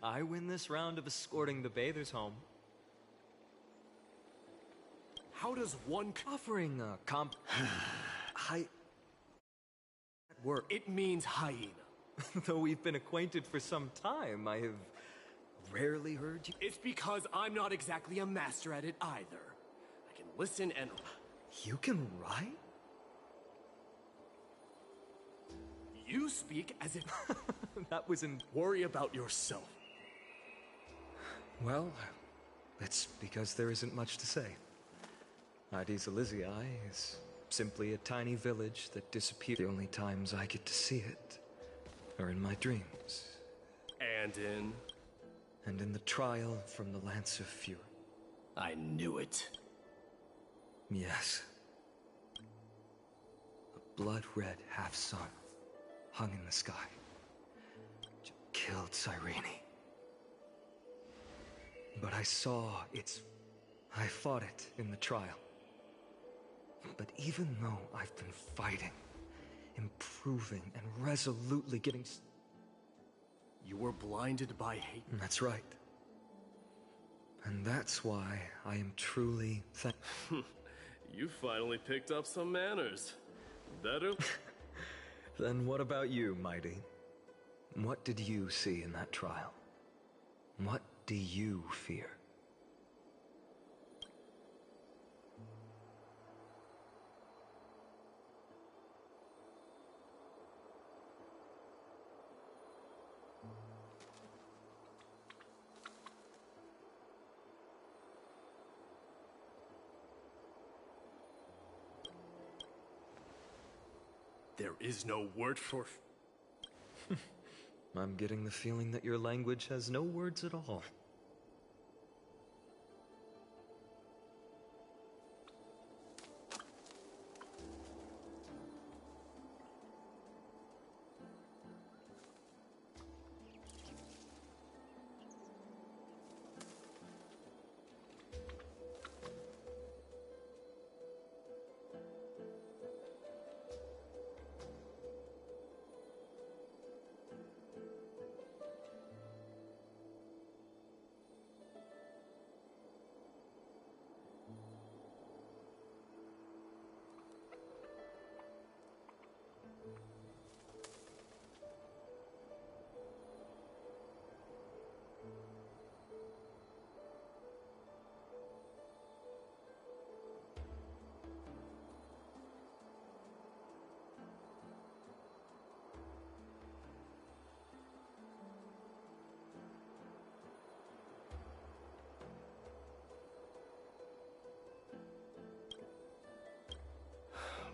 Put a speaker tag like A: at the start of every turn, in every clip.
A: I win this round of escorting the bathers home.
B: How does one
A: Offering a hi... at work.
B: It means hyena.
A: Though we've been acquainted for some time, I have rarely heard you...
B: It's because I'm not exactly a master at it either. I can listen and...
A: You can write?
B: You speak as if...
A: That was in...
B: Worry about yourself.
A: Well, it's because there isn't much to say. Hades Elysiae is simply a tiny village that disappeared. The only times I get to see it are in my dreams.
B: And in...
A: And in the trial from the Lance of Fury.
B: I knew it.
A: Yes. A blood-red half-sun hung in the sky. Killed Cyrene. But I saw its... I fought it in the trial. But even though I've been fighting, improving, and resolutely getting...
B: You were blinded by hate?
A: That's right. And that's why I am truly thankful.
B: You finally picked up some manners. Better...
A: Then what about you, Mighty? What did you see in that trial? What do you fear?
B: There is no word for...
A: I'm getting the feeling that your language has no words at all.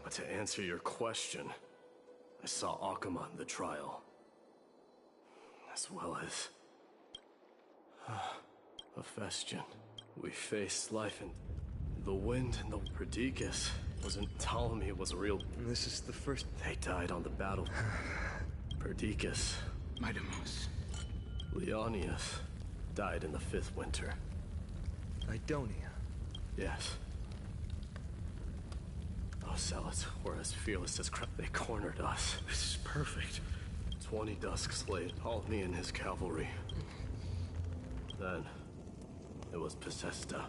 B: But to answer your question, I saw Akuma in the trial. As well as... Hephaestion. We faced life in the wind and the Perdiccas. Wasn't Ptolemy was real...
A: This is the first...
B: They died on the battle. Perdiccas.
C: Midamos.
B: Leonius died in the 5th winter.
A: Idonia.
B: Yes. Those zealots were as fearless as crap. They cornered us.
C: This is perfect.
B: 20 Dusks laid Ptolemy and his cavalry. Then, it was Pacesta.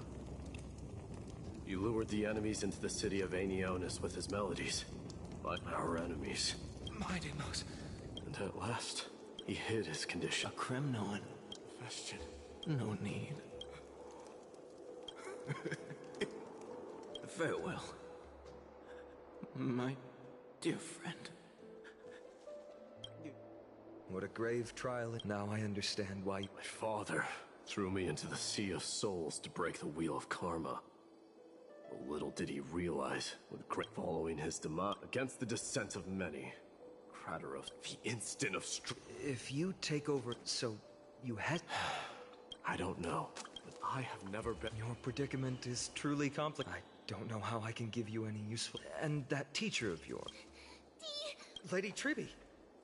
B: He lured the enemies into the city of Aenionis with his melodies. Like our enemies.
C: Midamos.
B: And at last, he hid his condition.
C: A Kremnon.
B: Hephaestion.
C: No need. Farewell. My dear friend.
A: What a grave trial. Now I understand why...
B: My father threw me into the Sea of Souls to break the wheel of karma. But little did he realize, with great following his demise against the dissent of many, Crateros, the instant of
A: If you take over, so you had...
B: I don't know, but I have never been...
A: Your predicament is truly complex. I don't know how I can give you any useful... And that teacher of yours... Lady Tribby,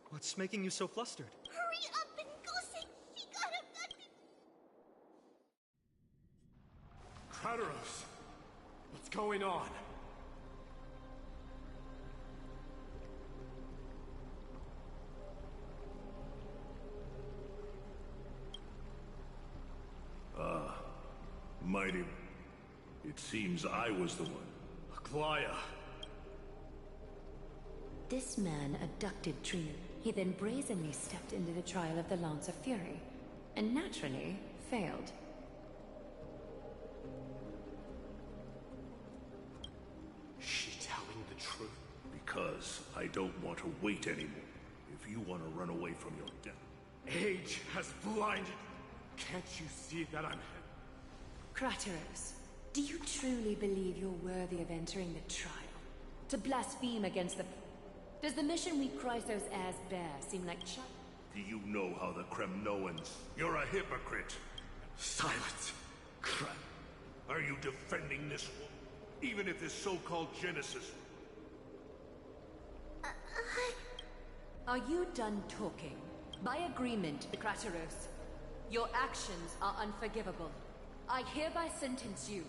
A: what's making you so flustered?
D: Hurry up and go say she got abducted!
B: Crateros! What's going on?
E: Mighty. It seems I was the one.
B: Aglaya!
F: This man abducted Trian. He then brazenly stepped into the trial of the Lance of Fury, and naturally failed.
B: She telling the truth?
E: Because I don't want to wait anymore. If you want to run away from your death.
B: Age has blinded. Can't you see that I'm...
F: Krateros, do you truly believe you're worthy of entering the trial? To blaspheme against the... Does the mission we Chrysos heirs bear seem like
E: Do you know how the Kremnoans... You're a hypocrite!
B: Silence!
E: Are you defending this woman? Even if this so-called Genesis...
F: Are you done talking? By agreement, Krateros, your actions are unforgivable. I hereby sentence you.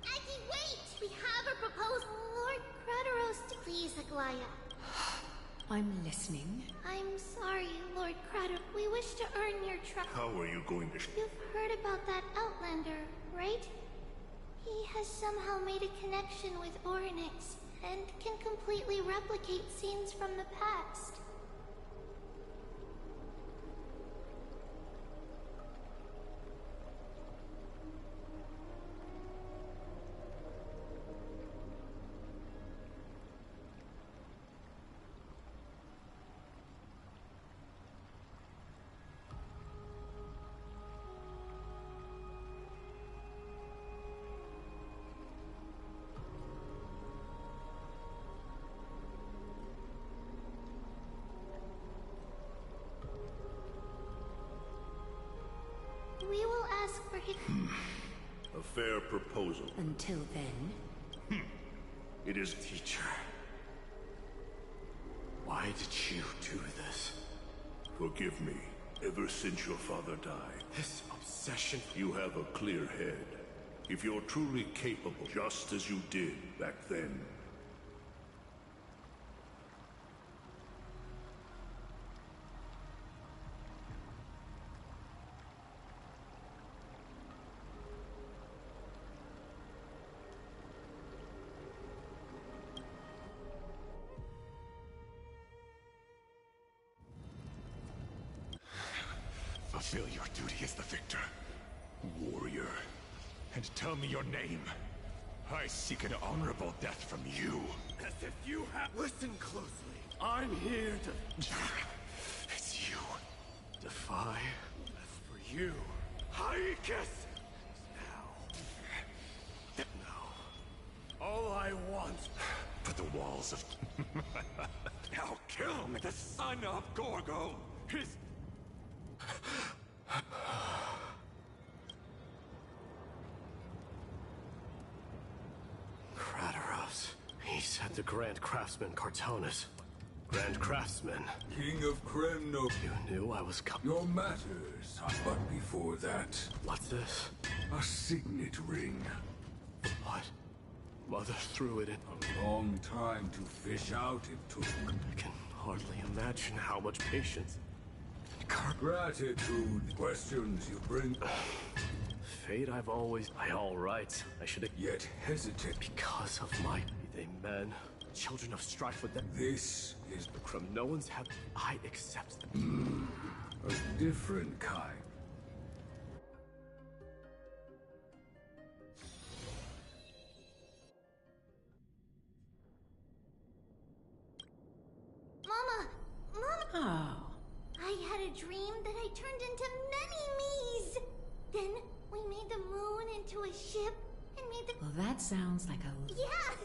D: Aggie, wait! We have a proposal. Lord Kratos, please, Aglaya.
F: I'm listening.
D: I'm sorry, Lord Kratos. We wish to earn your trust.
E: How are you going to...
D: You've heard about that Outlander, right? He has somehow made a connection with Orynyx, and can completely replicate scenes from the past. We will ask for his...
E: A fair proposal.
F: Until then...
E: It is...
B: Teacher. Why did you do this?
E: Forgive me. Ever since your father died,
B: This obsession...
E: you have a clear head. If you're truly capable, just as you did back then.
G: Fulfill your duty as the victor, warrior, and tell me your name. I seek an honorable death from you.
B: As if you have... Listen closely. I'm here to...
G: It's you.
B: defy. As for you... Hyrule! Now... All I want...
G: Put the walls of... Now kill him, the son of Gorgo! His...
B: Krateros. He said the Grand Craftsman Cartonus. Grand Craftsman.
H: King of Kremno.
B: You knew I was coming.
H: Your matters. But before that,
B: What's this?
H: a signet ring.
B: What? Mother threw it in.
H: A long time to fish out it took.
B: I can hardly imagine how much patience.
H: Gratitude. Questions you bring.
B: Fate I've always... By all rights, I should have...
H: Yet hesitate.
B: Because of my... Be they men, children of strife with them.
H: This is
B: The Kremnoans have... I accept them.
H: a different kind.
D: Mama! Mama!
F: Oh.
D: I had a dream that I turned into many me's! Then we made the moon into a ship and made the...
F: Well, that sounds like a...
D: Yeah!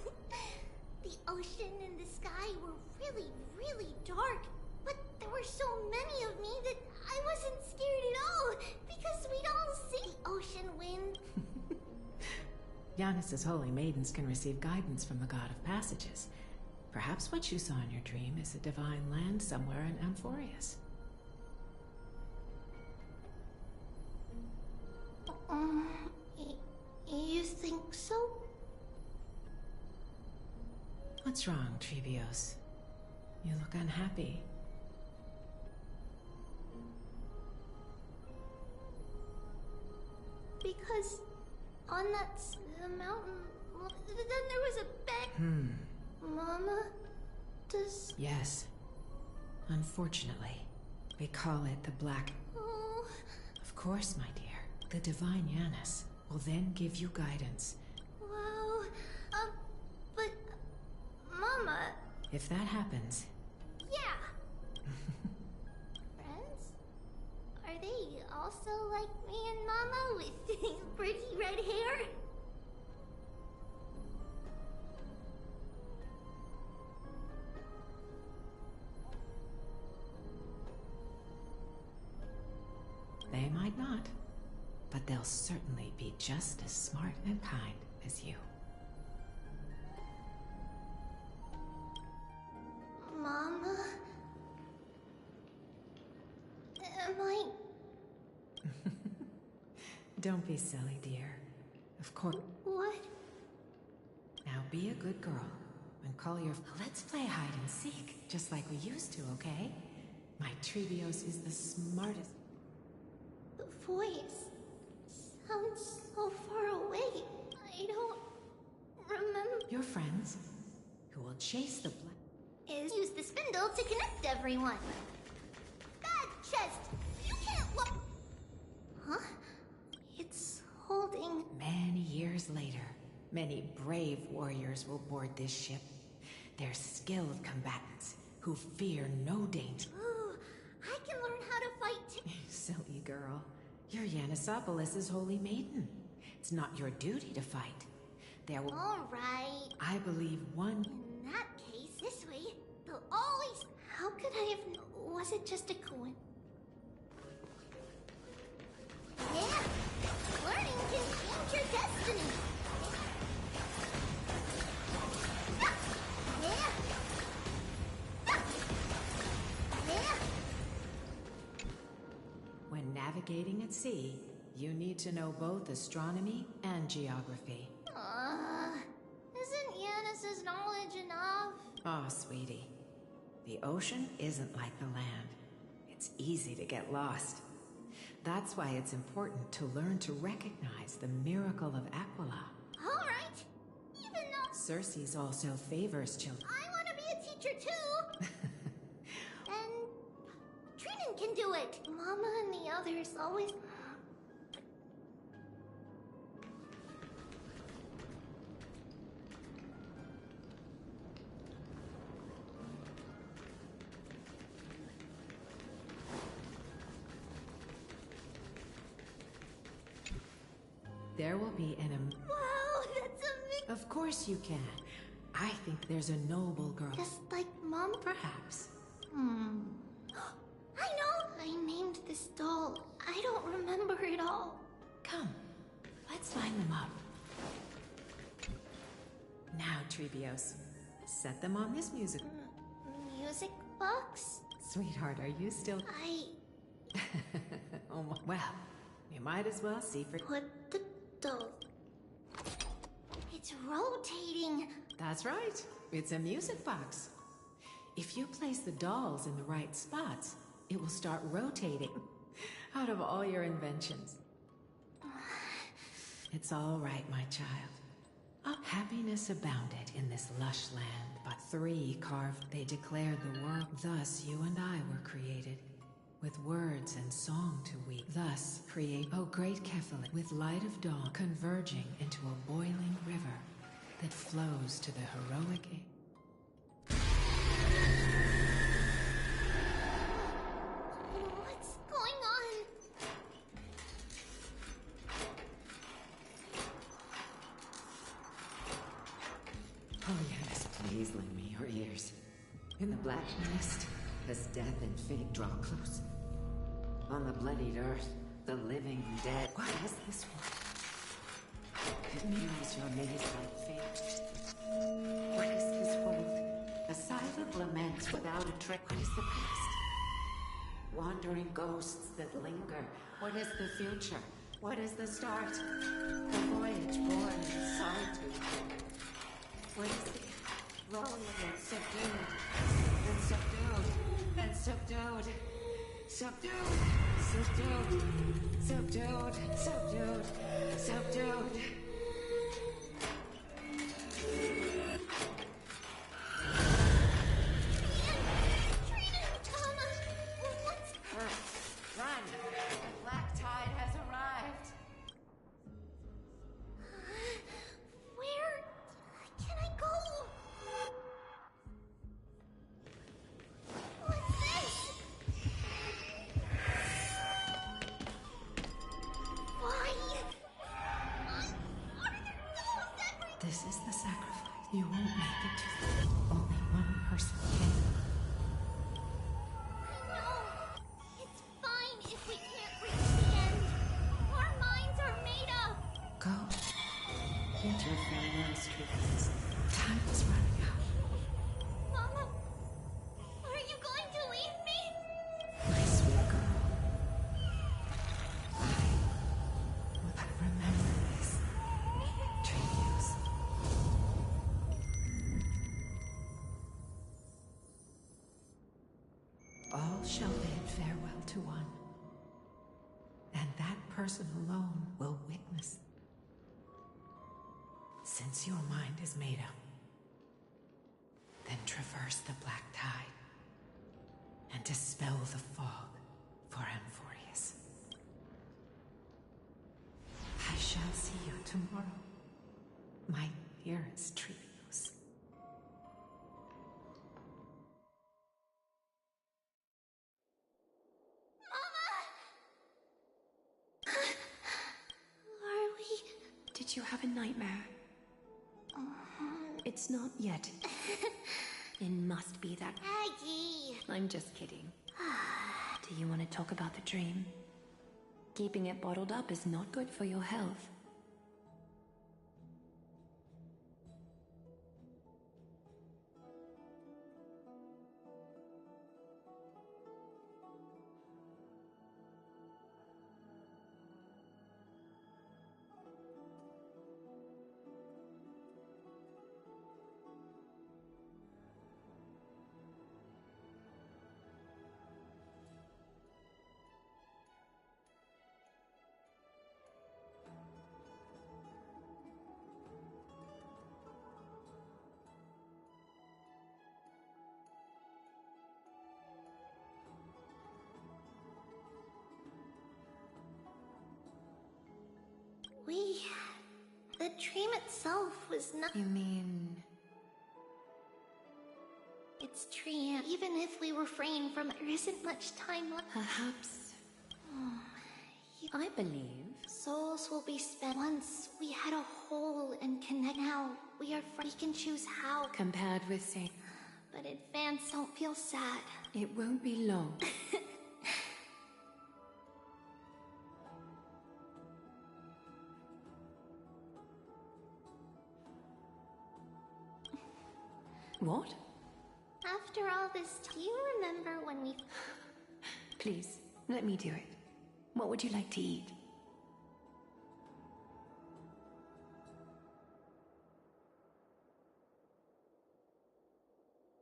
D: The ocean and the sky were really, really dark. But there were so many of me that I wasn't scared at all. Because we'd all see the ocean wind.
I: Giannis's holy maidens can receive guidance from the god of passages. Perhaps what you saw in your dream is a divine land somewhere in Amphorius.
D: You think so?
I: What's wrong, Trevios? You look unhappy.
D: because on the mountain, then there was a bed. Mama, does...
I: Yes. Unfortunately, we call it the Black...
D: Oh...
I: Of course, my dear. The Divine Yanis will then give you guidance.
D: Wow. But... Mama...
I: If that happens...
D: Yeah. Friends? Are they also like me and Mama with pretty red hair?
I: They might not, but they'll certainly be just as smart and kind as you.
D: Mama? Am I...
I: Don't be silly, dear. Of course.
D: What?
I: Now be a good girl and call your... Let's play hide and seek, just like we used to, okay? My Treebios is the smartest...
D: The voice sounds so far away. I don't remember.
I: Your friends, who will chase the black...
D: Use the spindle to connect everyone. Bad chest! You can't look... Huh? It's holding...
I: Many years later, many brave warriors will board this ship. They're skilled combatants who fear no danger.
D: Ooh, I can learn how to fight.
I: Silly girl. You're Yanisopoulos' holy maiden. It's not your duty to fight. There will...
D: All right.
I: I believe one...
D: In that case, this way, they'll always... How could I have... Was it just a coincidence? Yeah! Learning can change your destiny! Yeah! Yeah! Yeah!
I: When navigating at sea, you need to know both astronomy and geography.
D: Isn't Yanis' knowledge enough?
I: Oh, sweetie. The ocean isn't like the land. It's easy to get lost. That's why it's important to learn to recognize the miracle of Aquila.
D: All right. Even though...
I: Circes also favors children.
D: I want to be a teacher too! And... Trinan can do it! Mama and the others always...
I: There will be an...
D: Wow, that's amazing!
I: Of course you can. I think there's a noble girl.
D: Just like Mom?
I: Perhaps.
D: I know! I named this doll. I don't remember it all.
I: Come, let's line them up. Now, Treebios, set them on this music.
D: Music box?
I: Sweetheart, are you still... Oh my... Well, we might as well see for...
D: Put the doll... It's rotating.
I: That's right. It's a music box. If you place the dolls in the right spots, it will start rotating. Out of all your inventions. It's all right, my child. Happiness abounded in this lush land, but 3 carved. They declared the world. Thus you and I were created, with words and song to weave. Thus create, O great Kephilet, with light of dawn converging into a boiling river that flows to the heroic
D: What's going on?
I: Oh yes, please lend me your ears. In the black mist, as death and fate draw close. On the bloodied earth, the living and dead. What is this one? It mirrors your maze-like fate. What is this world? A silent lament without a trick. What is the past? Wandering ghosts that linger. What is the future? What is the start? A voyage born in solitude. What is the rolling and subdued, and subdued, and subdued, subdued, subdued, subdued. Subdued, subdued, subdued. Run! The black tide has arrived.
D: Where can I go? What's this? Why?
I: This is the sacrifice. You won't make it to the... Only one person can.
D: It's fine if we can't reach the end. Our minds are made up.
I: Go. Get your farewells, treatments. Time is running out.
D: Mama, are you going to leave me?
I: My sweet girl. I remember this. Treehouse. All shall bid farewell to one. And that person alone will witness. Since your mind is made up, then traverse the black tide and dispel the fog for Amphorius. I shall see you tomorrow, my dearest Treehouse.
D: Are we?
F: Did you have a nightmare? It's not yet. It must be that.
D: Aggie.
F: I'm just kidding. Do you want to talk about the dream? Keeping it bottled up is not good for your health.
D: The dream itself was not.
F: You mean...
D: It's true. Even if we refrain from it, there isn't much time left.
F: Perhaps... I believe...
D: Souls will be spent once we had a whole and connect. Now, we are free. We can choose how.
F: Compared with, say...
D: But advance, don't feel sad.
F: It won't be long. What?
D: After all this, do you remember when we...
F: Please, let me do it. What would you like to eat?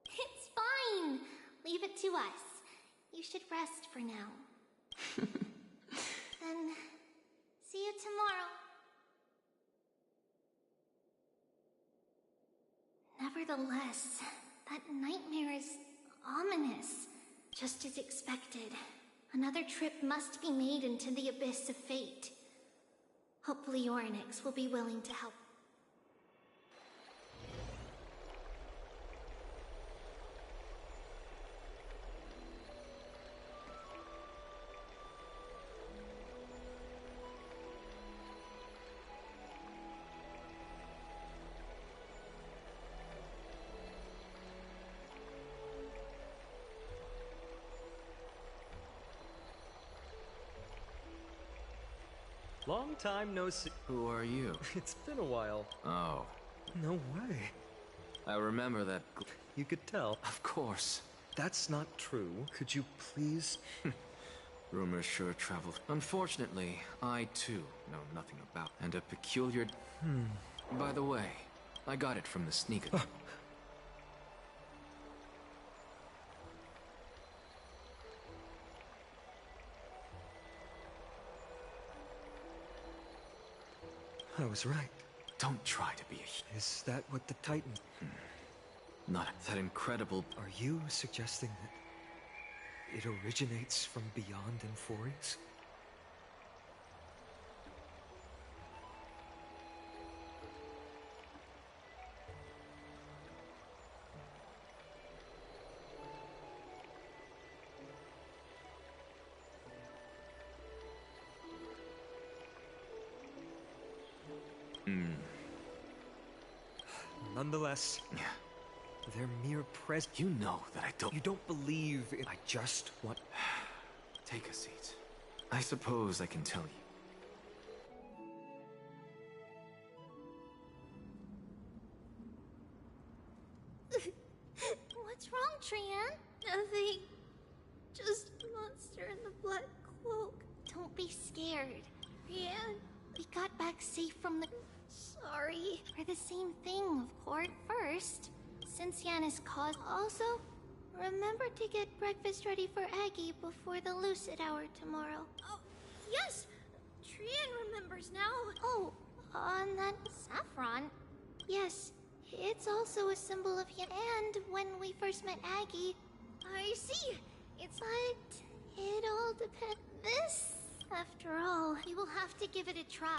D: It's fine. Leave it to us. You should rest for now. Then, see you tomorrow. Nevertheless, that nightmare is ominous. Just as expected. Another trip must be made into the abyss of fate. Hopefully Orynyx will be willing to help.
A: Long time no see.
B: Who are you?
A: It's been a while.
B: Oh,
A: No way.
B: I remember that.
A: You could tell.
B: Of course.
A: That's not true. Could you please?
B: Rumors sure traveled. Unfortunately, I too know nothing about. And a peculiar. By the way, I got it from the sneaker.
A: I was right.
C: Don't try to be a...
A: Is that what the Titan...
C: Not that incredible...
A: Are you suggesting that it originates from beyond Enfories? Nonetheless, their mere presence...
C: You know that I don't...
A: You don't believe in... I just want...
C: Take a seat. I suppose I can tell you.
D: What's wrong, Trian? Nothing. Just a monster in the black cloak. Don't be scared. Trian, we got back safe from the... Sorry. For the same thing, of course. First, since Yan is caused... Also, remember to get breakfast ready for Aggie before the Lucid Hour tomorrow. Oh, yes! Trian remembers now. Oh, on that saffron? Yes, it's also a symbol of Yan. And when we first met Aggie... I see. It's like... It all depends... This, after all, we will have to give it a try.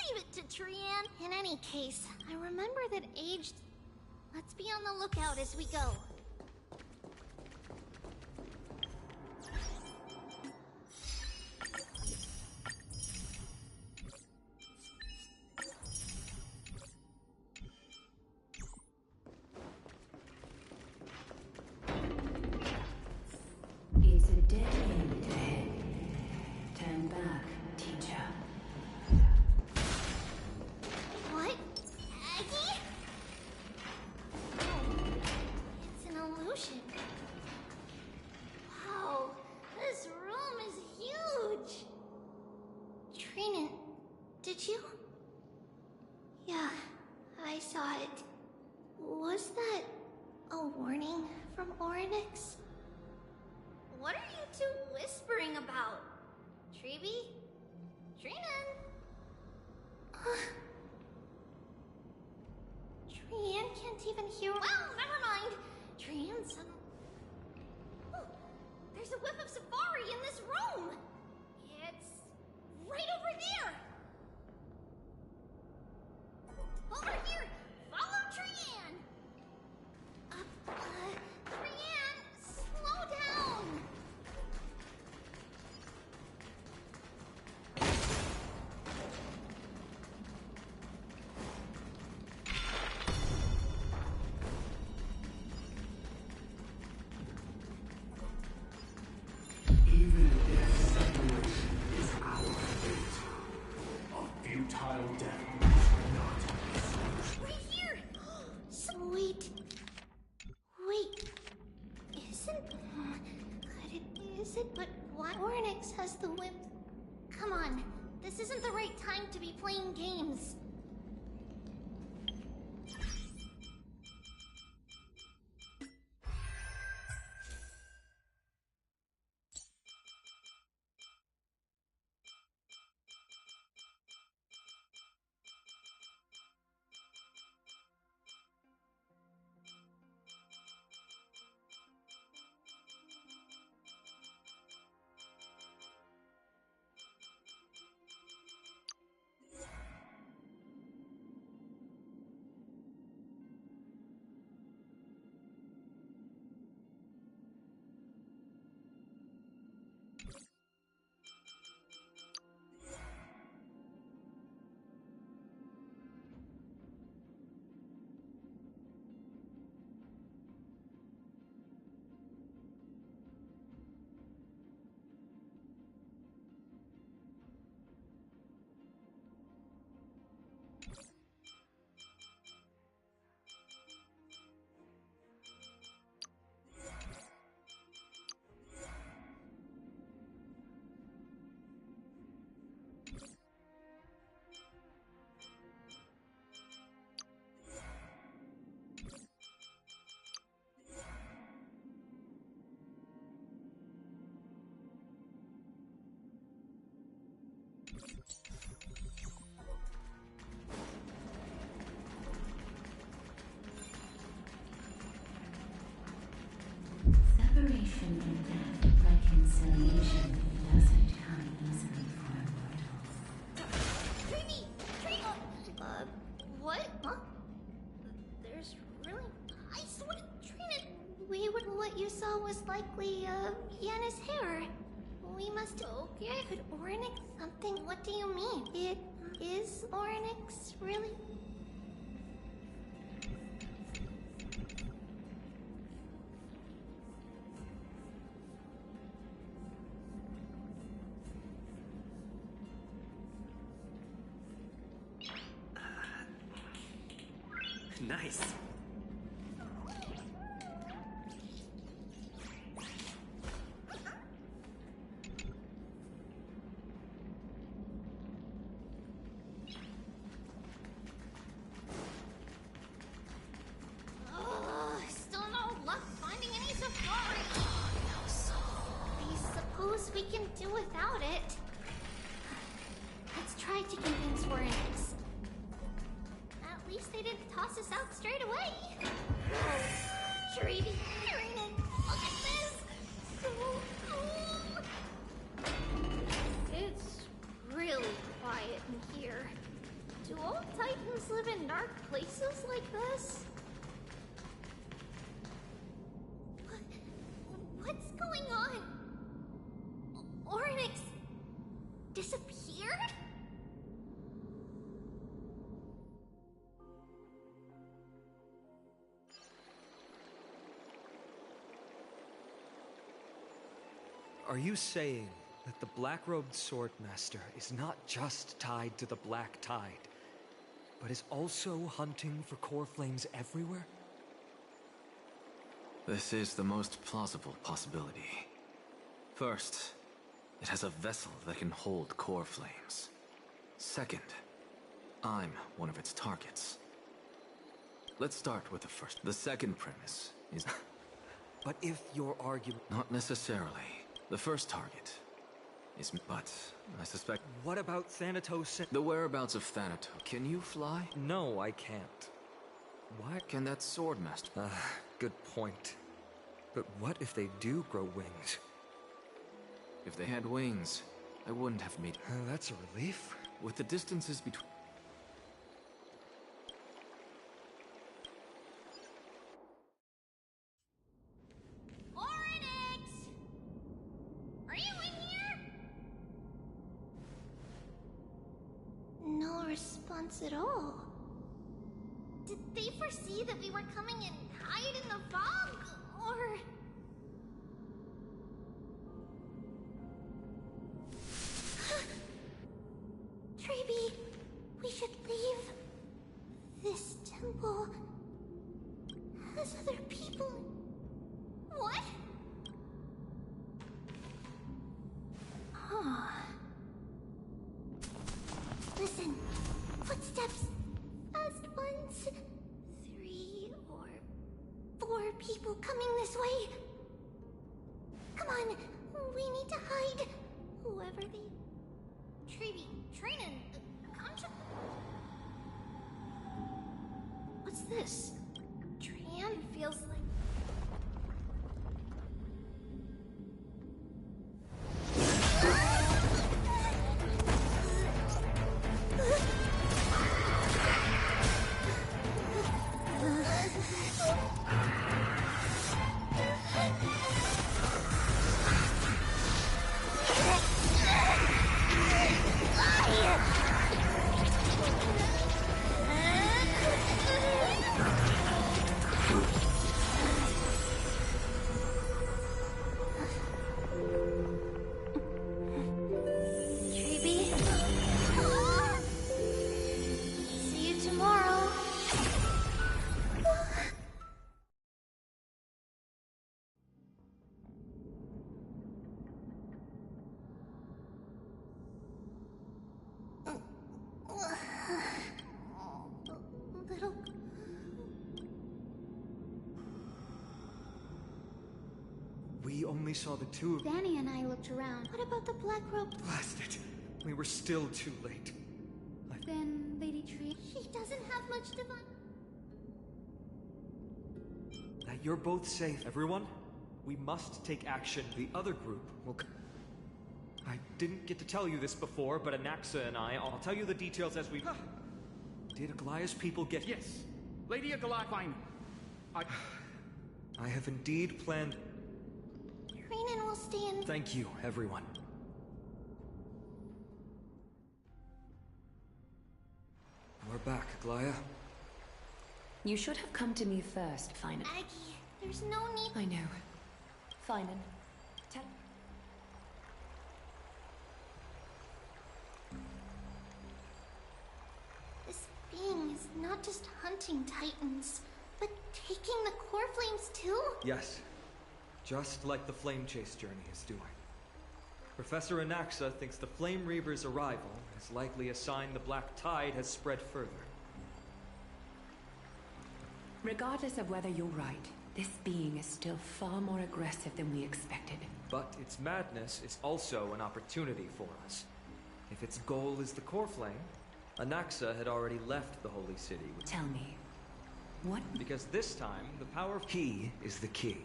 D: Leave it to Trian. In any case, I remember that aged... Let's be on the lookout as we go.
F: It's a dead end ahead. Turn back, teacher.
D: What? Aggie? Oh, it's an illusion. Wow, this room is huge. Trina, did you? Yeah, I saw it. Was that a warning from Oryx? What are you two whispering about? Treeby? Trinan? Trian can't even hear. Well, never mind. Trian's... Oh, there's a whiff of safari in this room. It's right over there. Over here. Follow Trian. Trian, slow down.
G: Even if separation is our fate, a futile death must not be solution.
D: Right here. Wait. Wait. Is it? But why? Oryx has the whip. Come on. This isn't the right time to be playing games.
I: reconciliation doesn't come easily for mortals.
D: Trina! Trina! What? Huh? There's really... I swear, Trina, what you saw was likely, Yana's hair. We must... Okay. Could Orynyx something? What do you mean? It is Orynyx, really?
C: Nice.
D: Still no luck finding any safari. No soul. I suppose we can do without it. Let's try to convince Orynyx. At least they didn't toss us out straight away. Whoa. Trina, look at this. So cool. It's really quiet in here. Do all Titans live in dark places like this? What's going on? Orynyx disappeared?
A: Are you saying that the black-robed Swordmaster is not just tied to the Black Tide, but is also hunting for core flames everywhere?
C: This is the most plausible possibility. First, it has a vessel that can hold core flames. Second, I'm one of its targets. Let's start with the first. The second premise is...
A: But if your argument...
C: Not necessarily. The first target is... But I suspect...
A: What about Thanatos and...
C: The whereabouts of Thanatos. Can you fly?
A: No, I can't. Why?
C: Can that Swordmaster...
A: Good point. But what if they do grow wings?
C: If they had wings, I wouldn't have made...
A: That's a relief.
C: With the distances between...
D: Orynyx! Are you in here? No response at all. Did they foresee that we were coming and hide in the fog? Or... Treeby, we should leave this temple. As other people... What? Huh. Listen. Footsteps. Fast ones. 3 or 4 people coming this way. Come on. We need to hide. Whoever they... Treeby, Trina, come to... What's this? Tran feels like... See you tomorrow. Little...
A: We only saw the two of...
D: Danny and I looked around. What about the black robe?
A: Blast it. We were still too late.
D: Then, Lady Tree... She doesn't have much divine...
A: That you're both safe, everyone? We must take action. The other group will... I didn't get to tell you this before, but Anaxa and I'll tell you the details as we... Did Aglaya's people get...
J: Yes. Lady Aglaya, fine.
A: I have indeed planned...
D: Renan will stay in...
A: Thank you, everyone. We're back, Aglaya.
F: You should have come to me first, Finan.
D: Aggie, there's no need...
F: I know. Finan, tell...
D: This being is not just hunting titans, but taking the core flames too?
A: Yes. Just like the Flame Chase journey is doing. Professor Anaxa thinks the Flame Reaver's arrival is likely a sign the Black Tide has spread further.
F: Regardless of whether you're right, this being is still far more aggressive than we expected.
A: But its madness is also an opportunity for us. If its goal is the core flame, Anaxa had already left the Holy City.
F: Tell me, what?
A: Because this time, the power of He is the key.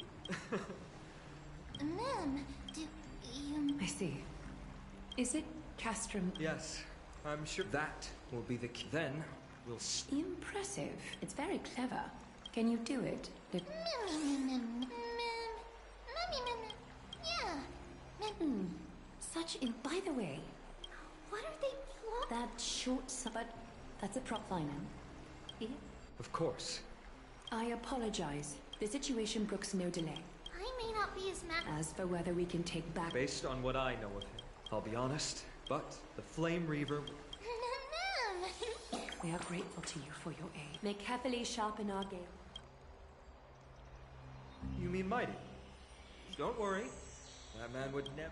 D: Ma'am, do you...
F: I see. Is it Castrum?
A: Yes, I'm sure that will be the key. Then, we'll...
F: Impressive. It's very clever. Can you do it?
D: Yeah.
F: Such in... By the way...
D: What are they plotting?
F: That short... But that's a prop, Finan. Yeah?
A: Of course.
F: I apologize. The situation brooks no delay.
D: I may not be as mad...
F: As for whether we can take back...
A: Based on what I know of him, I'll be honest, but the Flame Reaver...
F: We are grateful to you for your aid. May carefully sharpen our gale.
A: You mean mighty? Don't worry. That man would never...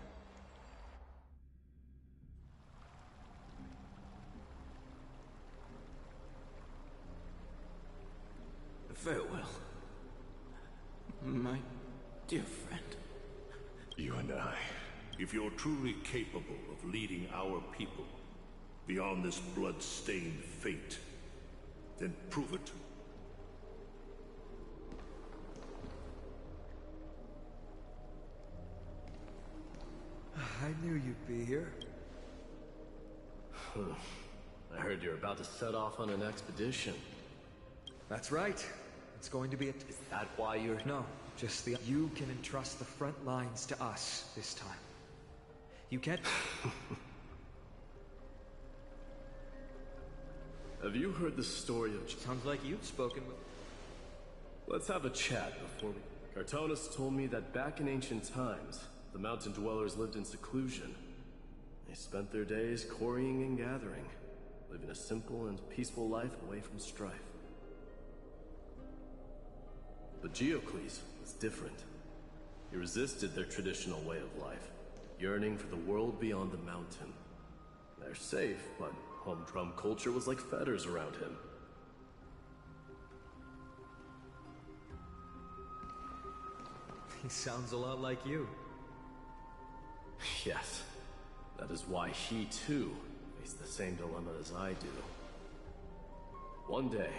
B: Farewell, my dear friend.
E: You and I. If you're truly capable of leading our people beyond this blood-stained fate, then prove it.
A: I knew you'd be here.
B: I heard you're about to set off on an expedition.
A: That's right. It's going to be a...
B: Is that why you're...
A: No, just the... You can entrust the front lines to us this time. You can't...
B: Have you heard the story of...
A: Sounds like you've spoken with...
B: Let's have a chat before we... Cartonis told me that back in ancient times, the mountain dwellers lived in seclusion. They spent their days quarrying and gathering, living a simple and peaceful life away from strife. But Geocles was different. He resisted their traditional way of life, yearning for the world beyond the mountain. They're safe, but humdrum culture was like fetters around him.
A: He sounds a lot like you.
B: Yes. That is why he, too, faced the same dilemma as I do. One day,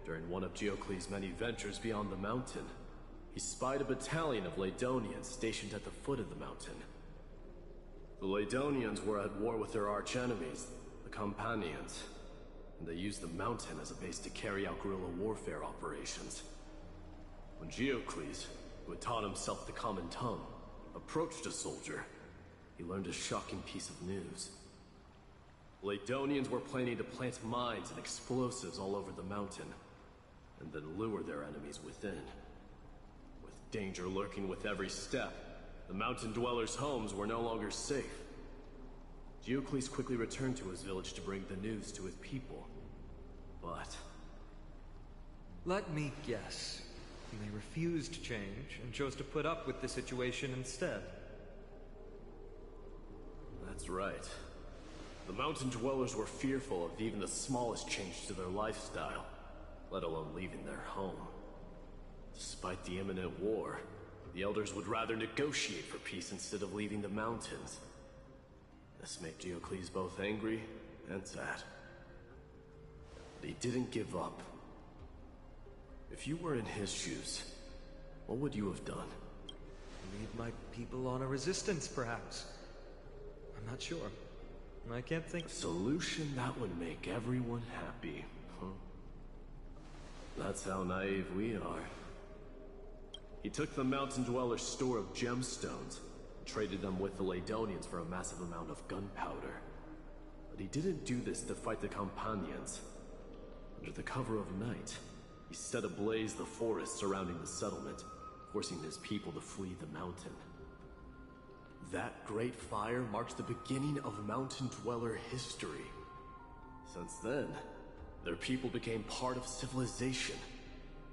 B: during one of Geocles' many ventures beyond the mountain, he spied a battalion of Laedonians stationed at the foot of the mountain. The Laedonians were at war with their arch-enemies, the Companions, and they used the mountain as a base to carry out guerrilla warfare operations. When Geocles, who had taught himself the common tongue, approached a soldier, he learned a shocking piece of news. Laedonians were planning to plant mines and explosives all over the mountain, and then lure their enemies within. With danger lurking with every step, the mountain dwellers' homes were no longer safe. Geocles quickly returned to his village to bring the news to his people. But...
A: Let me guess. They refused change and chose to put up with the situation instead.
B: That's right. The mountain dwellers were fearful of even the smallest change to their lifestyle, let alone leaving their home. Despite the imminent war, the elders would rather negotiate for peace instead of leaving the mountains. This made Geocles both angry and sad. But he didn't give up. If you were in his shoes, what would you have done?
A: lead my people on a resistance, perhaps. I'm not sure. I can't think.
B: A solution that would make everyone happy, huh? That's how naive we are. He took the Mountain Dweller's store of gemstones, and traded them with the Ladonians for a massive amount of gunpowder. But he didn't do this to fight the Companions. Under the cover of night, he set ablaze the forest surrounding the settlement, forcing his people to flee the mountain. That great fire marks the beginning of Mountain Dweller history. Since then, their people became part of civilization,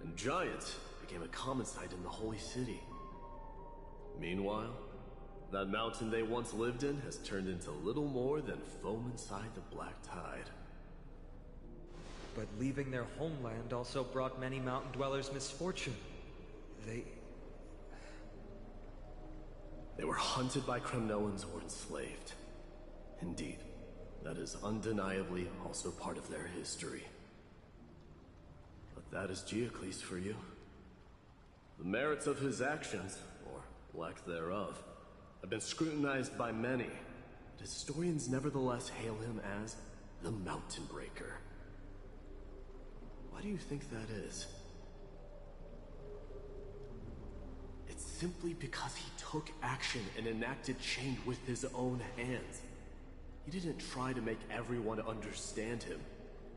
B: and giants became a common sight in the Holy City. Meanwhile, that mountain they once lived in has turned into little more than foam inside the Black Tide.
A: But leaving their homeland also brought many Mountain Dwellers misfortune.
B: They were hunted by Kremnoans or enslaved. Indeed, that is undeniably also part of their history. But that is Geocles for you. The merits of his actions, or lack thereof, have been scrutinized by many, but historians nevertheless hail him as the Mountain Breaker. Why do you think that is? It's simply because he took action and enacted change with his own hands. He didn't try to make everyone understand him,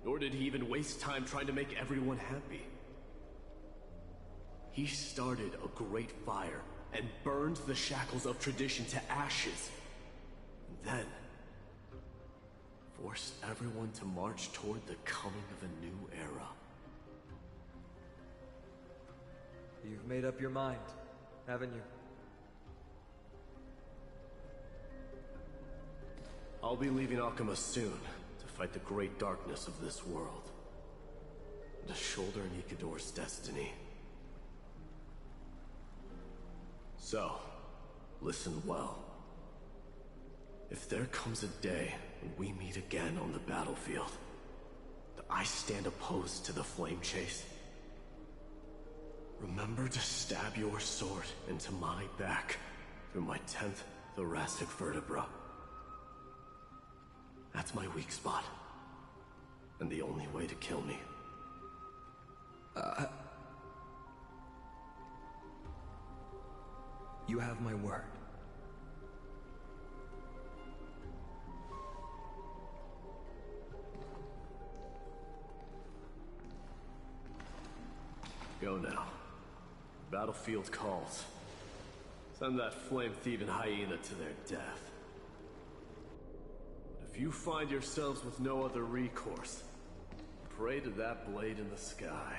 B: nor did he even waste time trying to make everyone happy. He started a great fire and burned the shackles of tradition to ashes. And then forced everyone to march toward the coming of a new era.
A: You've made up your mind, haven't you?
B: I'll be leaving Akuma soon to fight the great darkness of this world, and to shoulder Nikador's destiny. So, listen well. If there comes a day when we meet again on the battlefield, that I stand opposed to the flame chase, remember to stab your sword into my back through my 10th thoracic vertebra. That's my weak spot, and the only way to kill me.
A: You have my word.
B: Go now. Battlefield calls. Send that flame-thieving hyena to their death. But if you find yourselves with no other recourse, pray to that blade in the sky.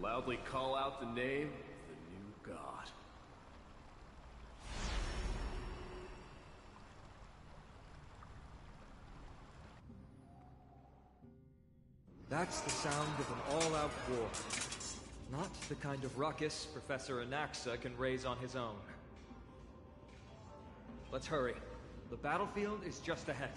B: Loudly call out the name of the new god.
A: That's the sound of an all-out war. Not the kind of ruckus Professor Anaxa can raise on his own. Let's hurry. The battlefield is just ahead.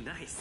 C: Nice.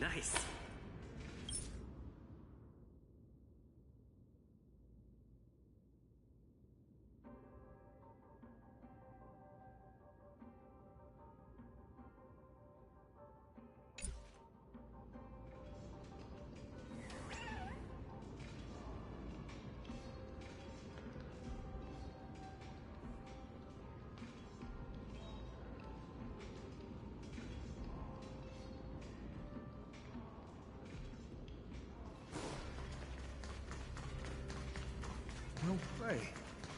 K: Nice.
A: No way.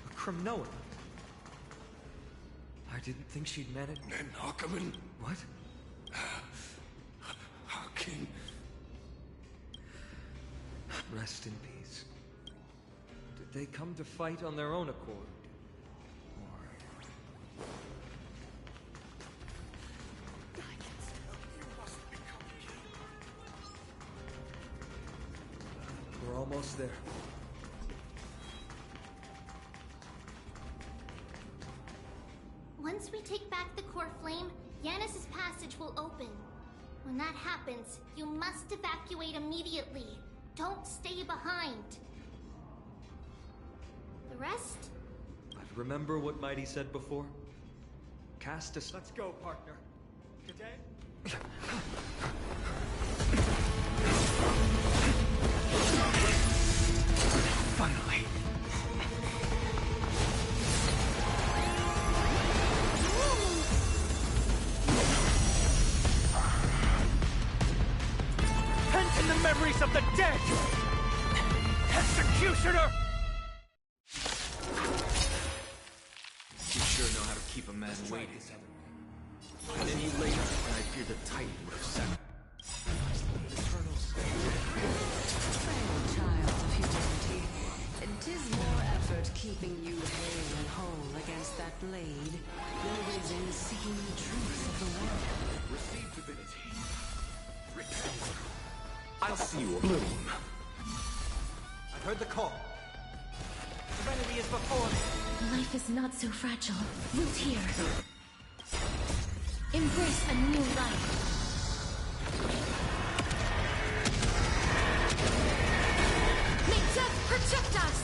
A: A Kremnoan. I didn't think she'd manage.
G: Nen Hakaman,
A: What?
G: Hakin.
A: Rest in peace. Did they come to fight on their own accord? We're almost there.
D: Once we take back the core flame, Yanis' passage will open. When that happens, you must evacuate immediately. Don't stay behind. The rest?
A: But remember what Mighty said before? Cast us. Let's go, partner. Today?
C: Finally.
J: Pent in the memories of the dead! Executioner!
C: You sure know how to keep a man waiting. And then you later, when I feared the Titan would have set.
F: Frail child of humanity, and 'tis more effort keeping you hale and whole against that blade than it is in seeking the truth of the world.
G: Receive divinity. Repent.
C: I'll see you, Bloom.
A: I've heard the call. Serenity is before me.
D: Life is not so fragile. Root here. Embrace a new life. May death protect us!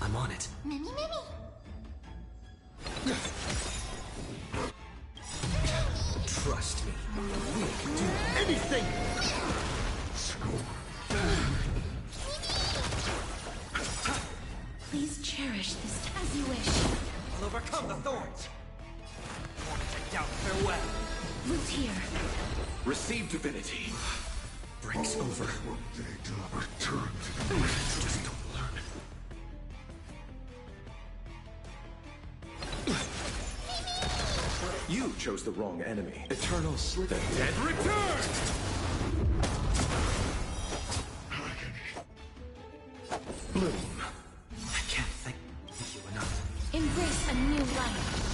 C: I'm on it.
D: Many.
A: Trust me. We can do anything!
D: Please cherish this as you wish.
A: I'll overcome the thorns. Take out farewell.
D: Root here.
G: Receive divinity.
A: Breaks over.
G: Just don't learn. You chose the wrong enemy.
A: Eternal Slither.
G: The dead return!
C: Bloom. I can't thank you enough.
D: Embrace a new life.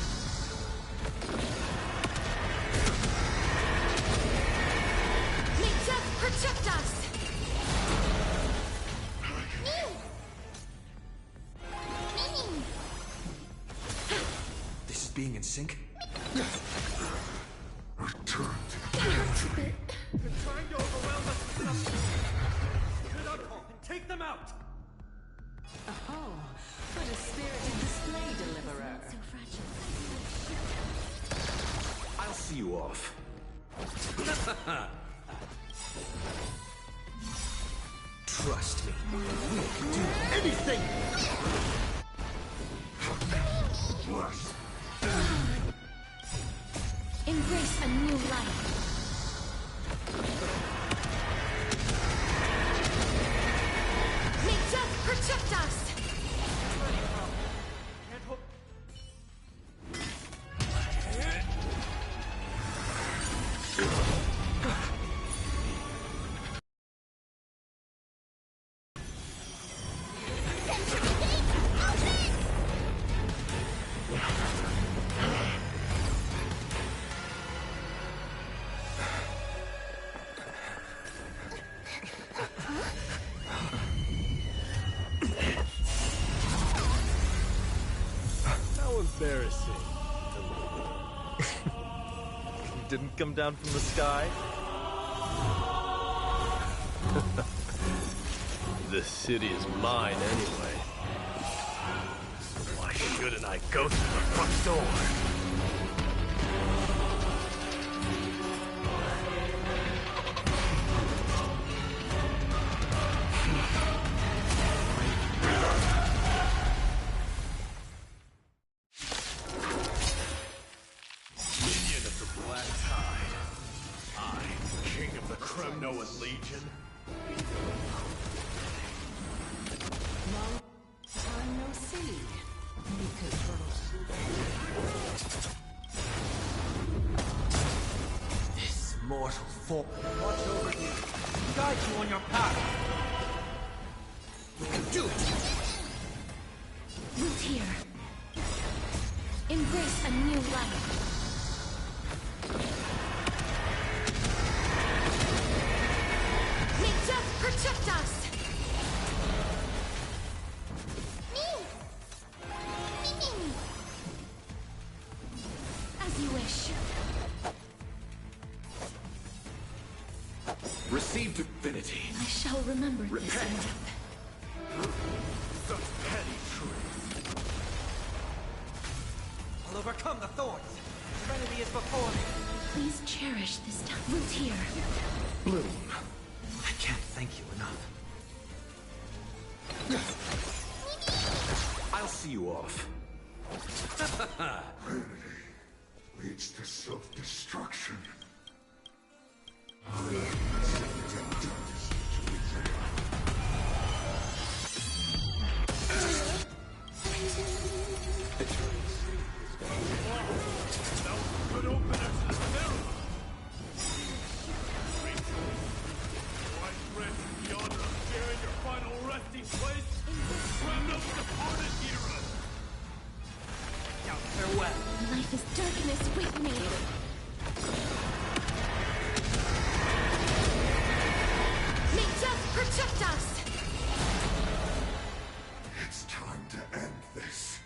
D: May death protect us!
A: This is being in sync?
G: Return to
D: That hurts a bit.
A: They're trying to overwhelm us with something. Get up and take them out!
F: Oh, what a spirited display, deliverer.
D: So fragile.
C: I'll see you off.
A: Trust me. We can do anything!
D: Embrace a new life. May death protect us!
J: didn't come down from the sky?
B: This city is mine anyway. Why shouldn't I go through the front door?
E: Kremnoan Legion.
F: Long time no see.
J: This mortal form will watch over you, guide you on your path. You can do it!
D: Root here. Embrace a new life. May death protect us! Me! As you wish.
G: Receive divinity.
D: I shall remember this.
G: Repent.
E: Such petty truth.
J: I'll overcome the thorns. Serenity is before me.
D: Please cherish this time. Root here.
C: Bloom. I can't thank you enough. I'll see you off.
H: Vanity leads to self-destruction.
E: Good opener to the mirror. Wide rest the honor of sharing your final resting place. Kremno's departed hero.
J: Now farewell.
D: Life is darkness with me. May death protect us!
H: It's time to end this.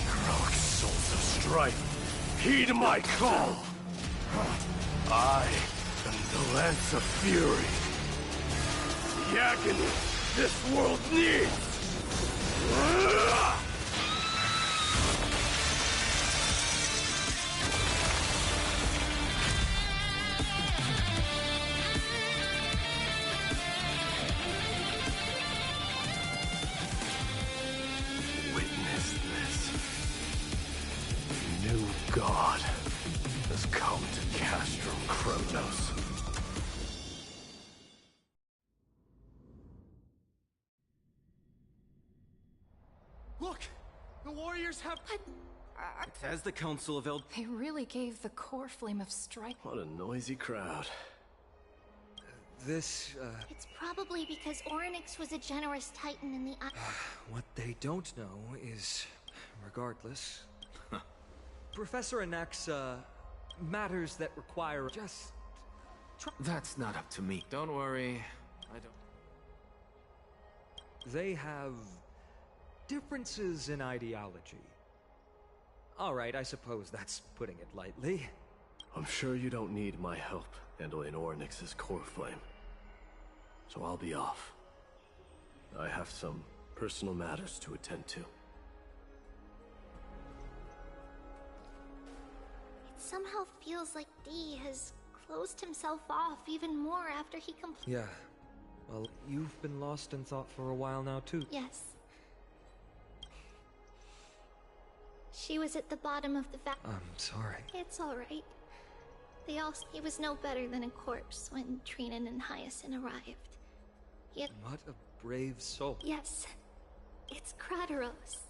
E: Heroic souls of strife, heed my call. I am the Lance of Fury. The agony this world needs. Witness this. New God has come to Castro Kronos.
J: Look! The warriors have... As the Council of Eld...
K: They really gave the core flame of strike.
B: What a noisy crowd.
A: This,
D: It's probably because Orynyx was a generous titan in the
A: what they don't know is, regardless, Professor Anak's, matters that require just...
C: That's not up to me. Don't worry. I don't...
A: They have differences in ideology. All right, I suppose that's putting it lightly.
B: I'm sure you don't need my help handling Orynyx's core flame. So I'll be off. I have some personal matters to attend to.
D: It somehow feels like D has closed himself off even more after he completed.
A: Yeah. Well, you've been lost in thought for a while now, too.
D: Yes. She was at the bottom of the
A: I'm sorry.
D: It's alright. He was no better than a corpse when Trinan and Hyacinth arrived. Yet,
A: What a brave soul.
D: yes, it's Krateros.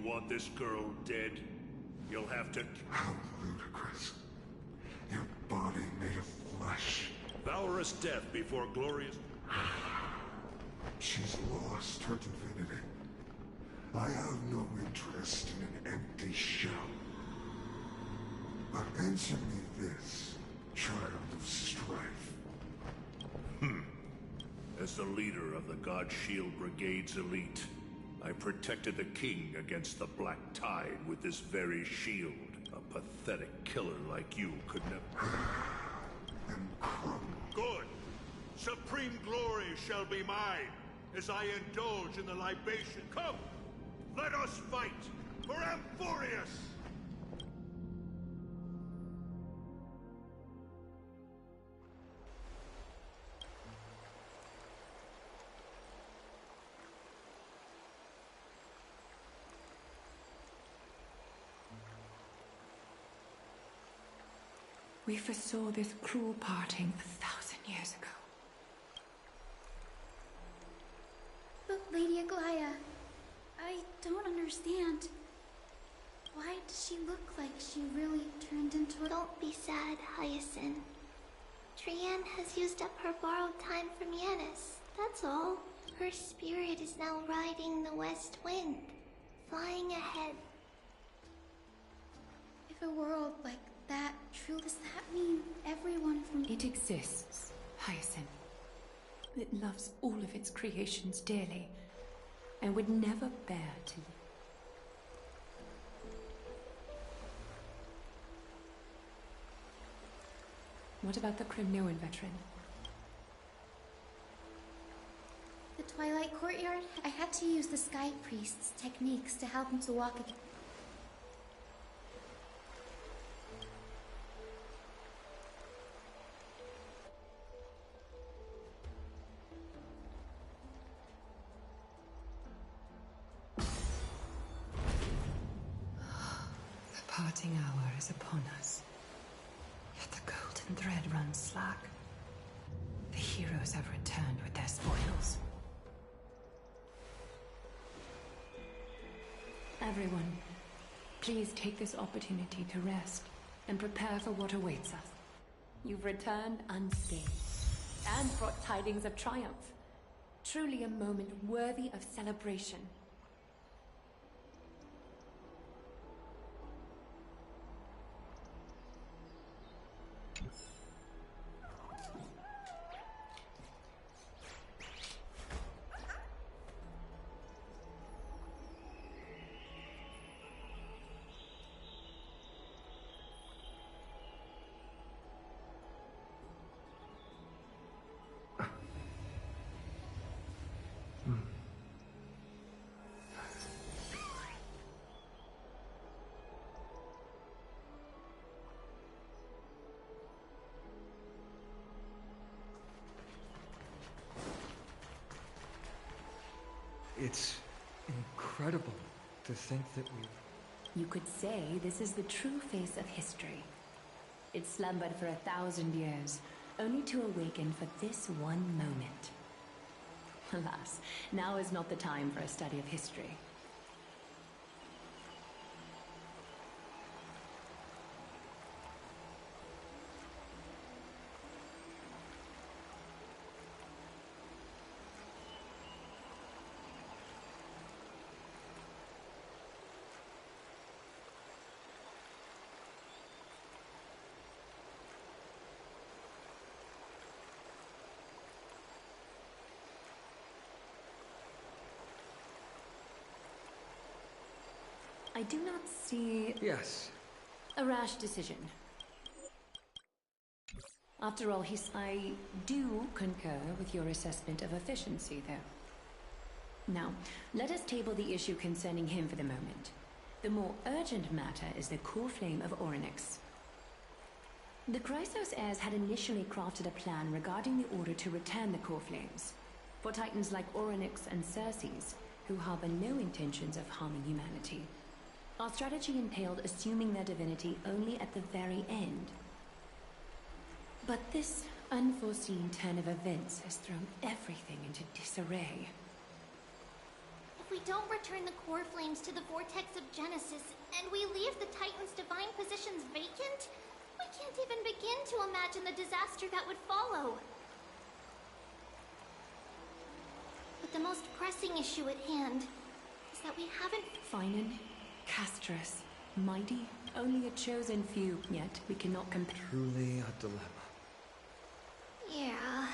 E: want this girl dead? You'll have to...
H: How ludicrous. Your body made of flesh.
E: Valorous death before glorious...
H: She's lost her divinity. I have no interest in an empty shell. But answer me this, child of strife.
E: As the leader of the God Shield Brigade's elite, I protected the king against the Black Tide with this very shield. A pathetic killer like you could never... Good! Supreme glory shall be mine, as I indulge in the libation. Come! Let us fight for Amphorius!
K: We foresaw this cruel parting 1,000 years ago.
D: But Lady Aglaya, I don't understand. Why does she look like she really turned into a... Don't be sad, Hyacinth. Trianne has used up her borrowed time from Yanis, that's all. Her spirit is now riding the west wind, flying ahead. If a world like that true, does that mean everyone from...
K: It exists, Hyacinth. It loves all of its creations dearly, and would never bear to... What about the Crymnoan veteran?
D: The Twilight Courtyard? I had to use the Sky Priest's techniques to help him to walk again.
K: The parting hour is upon us. Yet the golden thread runs slack. The heroes have returned with their spoils. Everyone, please take this opportunity to rest and prepare for what awaits us. You've returned unscathed and brought tidings of triumph. Truly a moment worthy of celebration.
A: It's incredible to think that we've...
K: You could say this is the true face of history. It slumbered for 1,000 years, only to awaken for this one moment. Alas, now is not the time for a study of history. I do not see...
A: Yes.
K: A rash decision. After all, I do concur with your assessment of efficiency, though. Now, let us table the issue concerning him for the moment. The more urgent matter is the core flame of Orynyx. The Chrysos heirs had initially crafted a plan regarding the order to return the core flames, for titans like Orynyx and Xerxes, who harbor no intentions of harming humanity. Our strategy entailed assuming their divinity only at the very end. But this unforeseen turn of events has thrown everything into disarray.
D: If If we don't return the core flames to the vortex of Genesis, and we leave the Titan's divine positions vacant, we can't even begin to imagine the disaster that would follow. But the most pressing issue at hand is that we haven't...
K: Finan, Castris, mighty, only a chosen few, yet we cannot compare.
A: Truly a dilemma.
D: Yeah.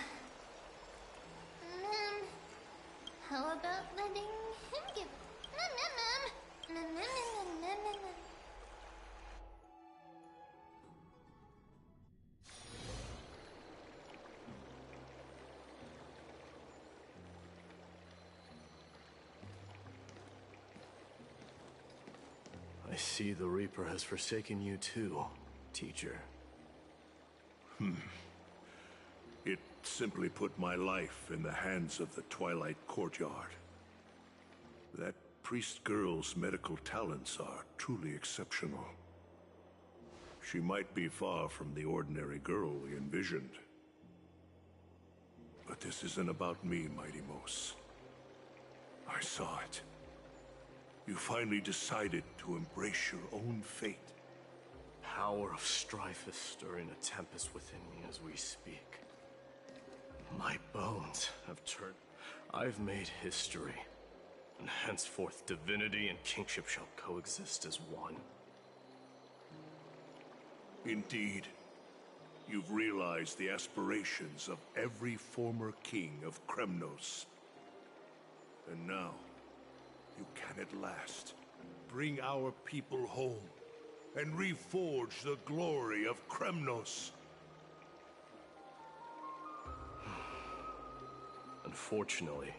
D: How about letting him give...
B: I see the Reaper has forsaken you too, teacher.
G: It simply put my life in the hands of the Twilight Courtyard. That priest girl's medical talents are truly exceptional. She might be far from the ordinary girl we envisioned. But this isn't about me, Mighty Mos. I saw it. You finally decided to embrace your own fate.
B: Power of strife is stirring a tempest within me as we speak. My bones have turned. I've made history, and henceforth divinity and kingship shall coexist as one.
G: Indeed, you've realized the aspirations of every former king of Kremnos. And now, you can at last bring our people home and reforge the glory of Kremnos.
B: Unfortunately,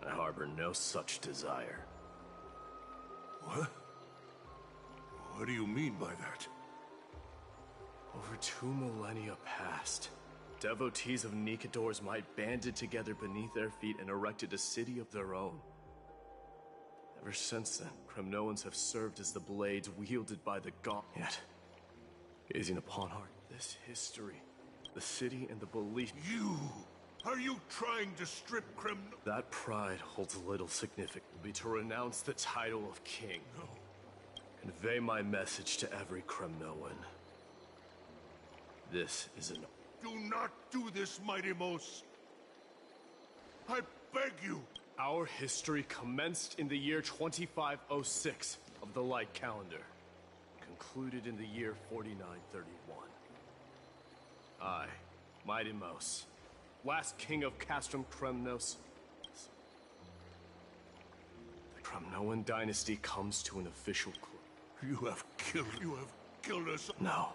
B: I harbor no such desire.
G: What? What do you mean by that?
B: Over 2 millennia past, devotees of Nikador's might banded together beneath their feet and erected a city of their own. Ever since then, Kremnoans have served as the blades wielded by the god. Yet, gazing upon this history, the city and the belief...
G: Are you trying to strip Kremnos?
B: That pride holds little significance. Would be to renounce the title of king.
G: No.
B: Convey my message to every Kremnoan. This is an...
G: Do not do this, Mighty Mos. I beg you.
B: Our history commenced in the year 2506 of the Light Calendar, concluded in the year 4931. I, Mighty Mos, last king of Castrum Kremnos. The Kremnoan dynasty comes to an official close.
G: You have killed us.
B: No.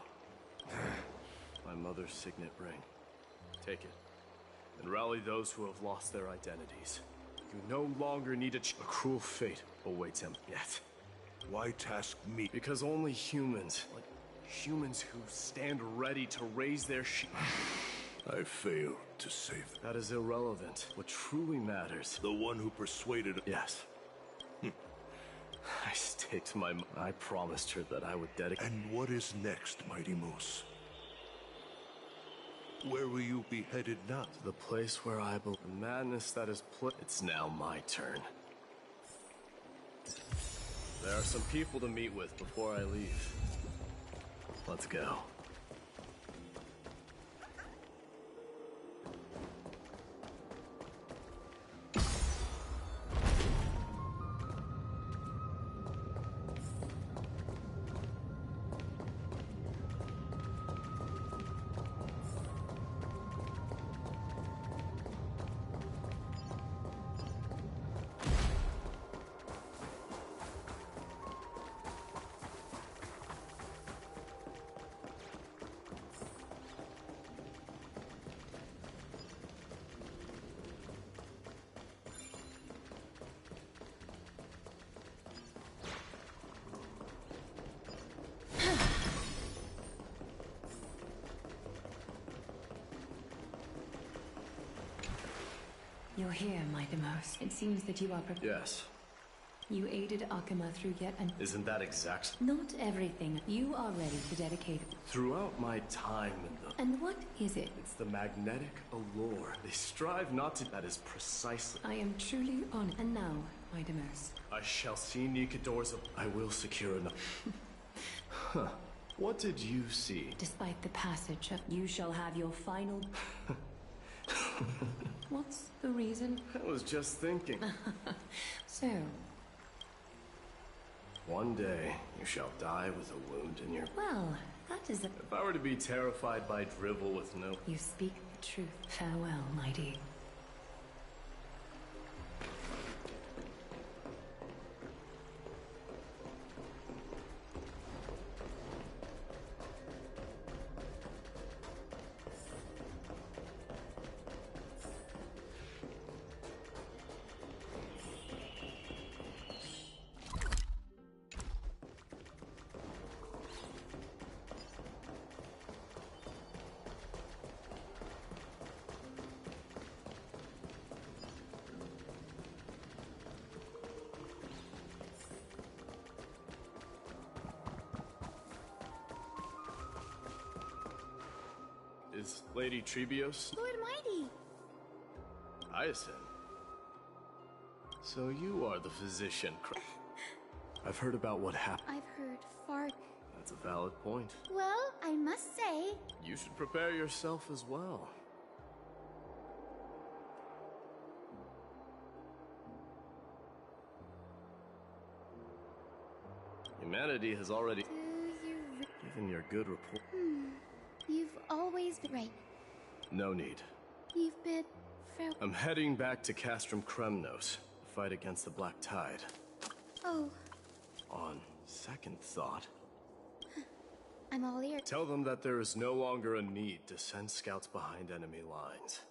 B: My mother's signet ring. Take it, and rally those who have lost their identities. You no longer need a cruel fate awaits him yet.
G: Why task me?
B: Because only humans, like humans who stand ready to raise their
G: I failed to save them.
B: That is irrelevant. What truly matters...
G: The one who persuaded...
B: Yes. I staked my... I promised her that I would dedicate...
G: And what is next, Mighty Mos? Where will you be headed now?
B: To the place where I believe. The madness that is It's now my turn. There are some people to meet with before I leave. Let's go.
K: You're here, Mighty Mos. It seems that you are prepared.
B: Yes.
K: You aided Akuma through yet an...
B: Isn't that exact?
K: Not everything. You are ready to dedicate...
B: Throughout my time in the...
K: And what is it?
B: It's the magnetic allure. They strive not to... That is precisely...
K: I am truly honored. And now, Idemos.
B: I shall see Nikador's. I will secure enough. Huh. What did you see?
K: Despite the passage of you shall have your final... What's the reason?
B: I was just thinking.
K: So,
B: one day, you shall die with a wound in your...
K: well, that is a...
B: If I were to be terrified by drivel with no...
K: You speak the truth. Farewell, mighty.
B: Is Lady Trebios?
D: Lord Mighty!
B: Hyacinth. So you are the physician. I've heard about what happened.
D: I've heard far...
B: That's a valid point.
D: Well, I must say...
B: You should prepare yourself as well. Humanity has already...
D: Do you...
B: Given your good report...
D: You've always been right.
B: No need.
D: You've been...
B: I'm heading back to Castrum Kremnos to fight against the Black Tide.
D: Oh,
B: On second thought,
D: I'm all ears.
B: tell them that there is no longer a need to send scouts behind enemy lines.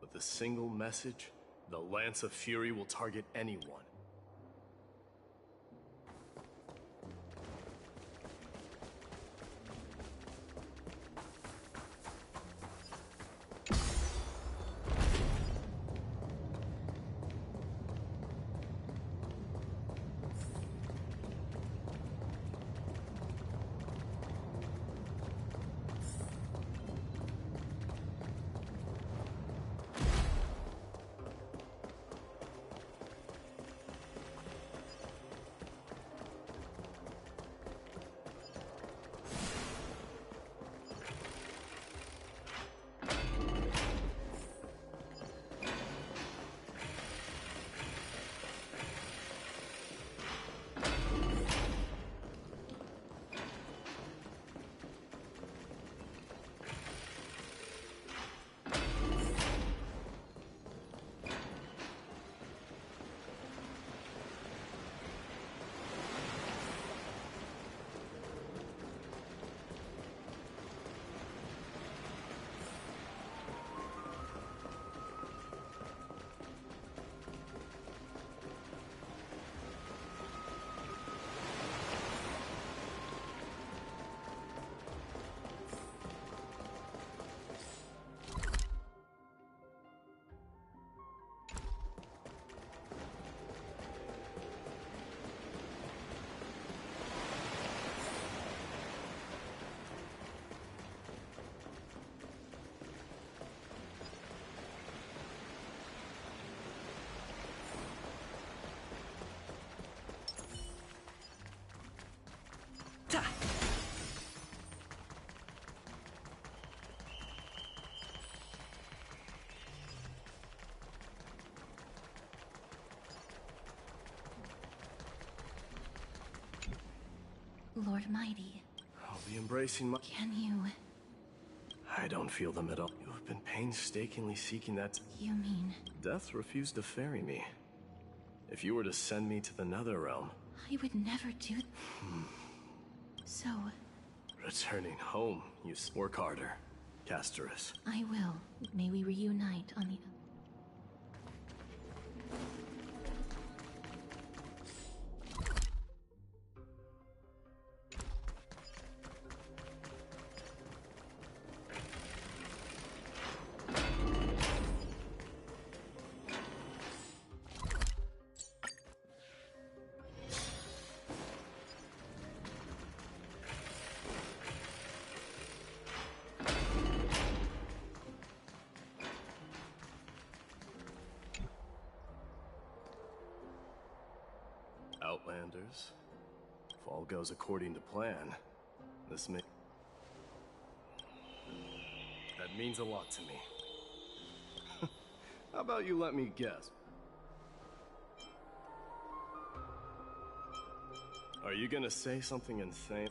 B: With a single message, the Lance of Fury will target anyone.
D: Lord Mighty,
B: I'll be embracing my...
D: can you...
B: I don't feel them at all. You have been painstakingly seeking that...
D: You mean...
B: Death refused to ferry me. If you were to send me to the Netherrealm...
D: I would never do... So...
B: Returning home, you work harder, Castorus.
D: I will. May we reunite on the...
B: Outlanders. If all goes according to plan, this may... That means a lot to me. How about you let me guess? Are you gonna say something insane?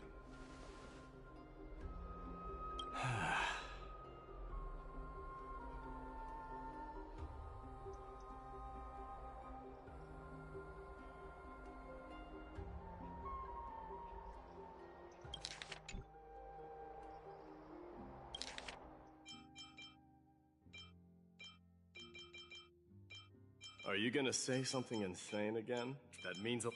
B: Are you gonna say something insane again? That means a...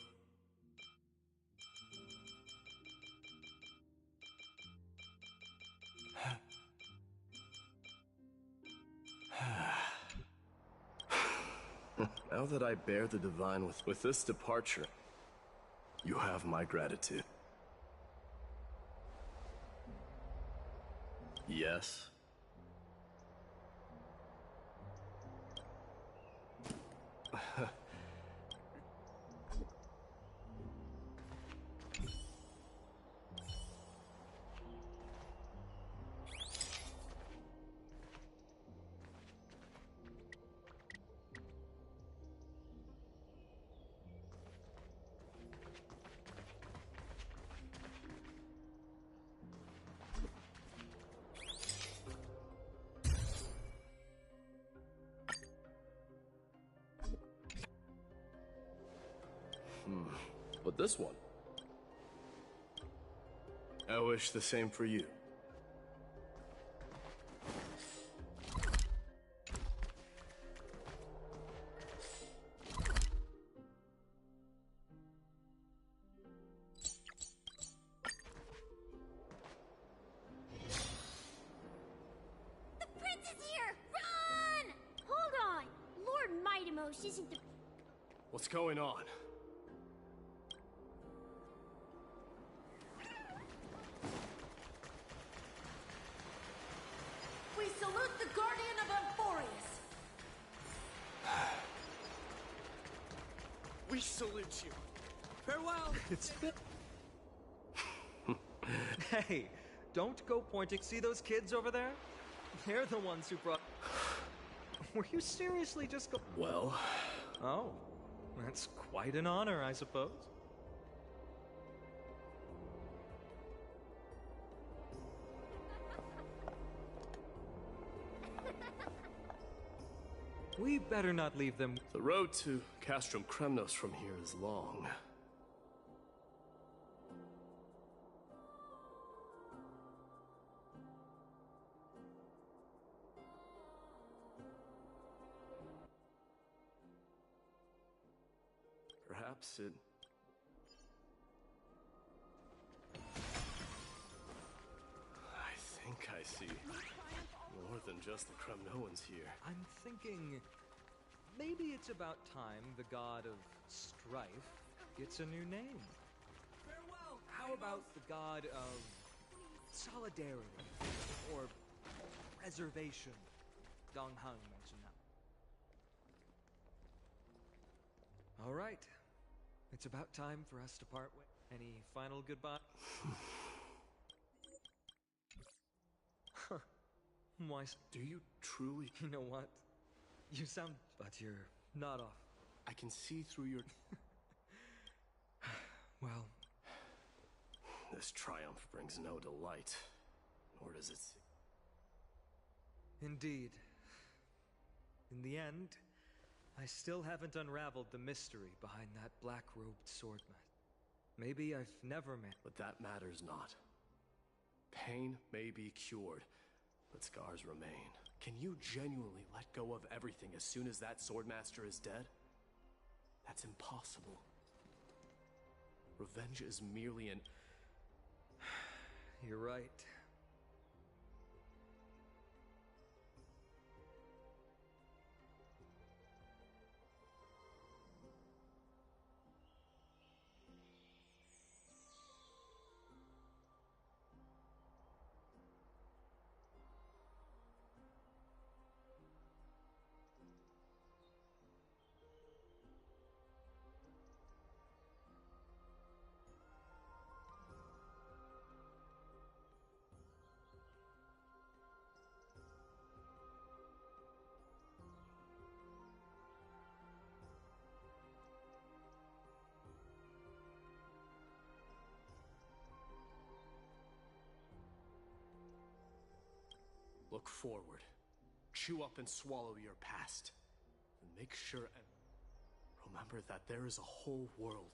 B: Now that I bear the divine with this departure, you have my gratitude. Yes. But this one... I wish the same for you.
D: The prince is here! Run! Hold on! Lord Mightymost isn't the...
B: What's going on?
F: We salute the Guardian of Amphorius!
J: We salute you. Farewell!
A: It's been... Hey, don't go pointing. See those kids over there? They're the ones who brought... Were you seriously just go...
B: Well...
A: Oh, that's quite an honor, I suppose. We better not leave them.
B: The road to Castrum Kremnos from here is long. Perhaps it... I think I see more than just the Kremnoans here.
A: I'm thinking maybe it's about time the god of strife gets a new name.
J: Farewell!
A: How about the god of solidarity or preservation? Dong Heng mentioned that. All right. It's about time for us to part with. Any final goodbye? Why?
B: Do you truly...
A: You know what? You sound... But you're not off.
B: I can see through your...
A: Well...
B: This triumph brings no delight. Nor does it...
A: Indeed. In the end, I still haven't unraveled the mystery behind that black-robed swordman. Maybe I've never met...
B: But that matters not. Pain may be cured, but scars remain. Can you genuinely let go of everything as soon as that swordmaster is dead? That's impossible. Revenge is merely an...
A: You're right.
B: Look forward. Chew up and swallow your past. And make sure and remember that there is a whole world.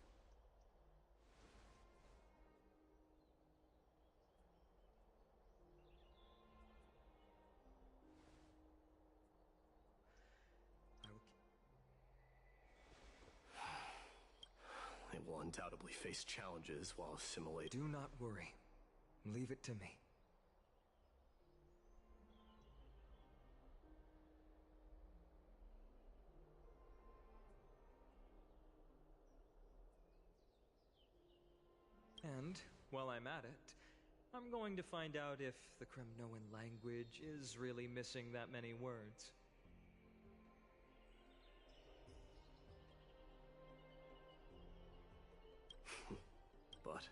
B: They will undoubtedly face challenges while assimilating.
A: Do not worry. Leave it to me. And, while I'm at it, I'm going to find out if the Kremnoan language is really missing that many words.
B: But...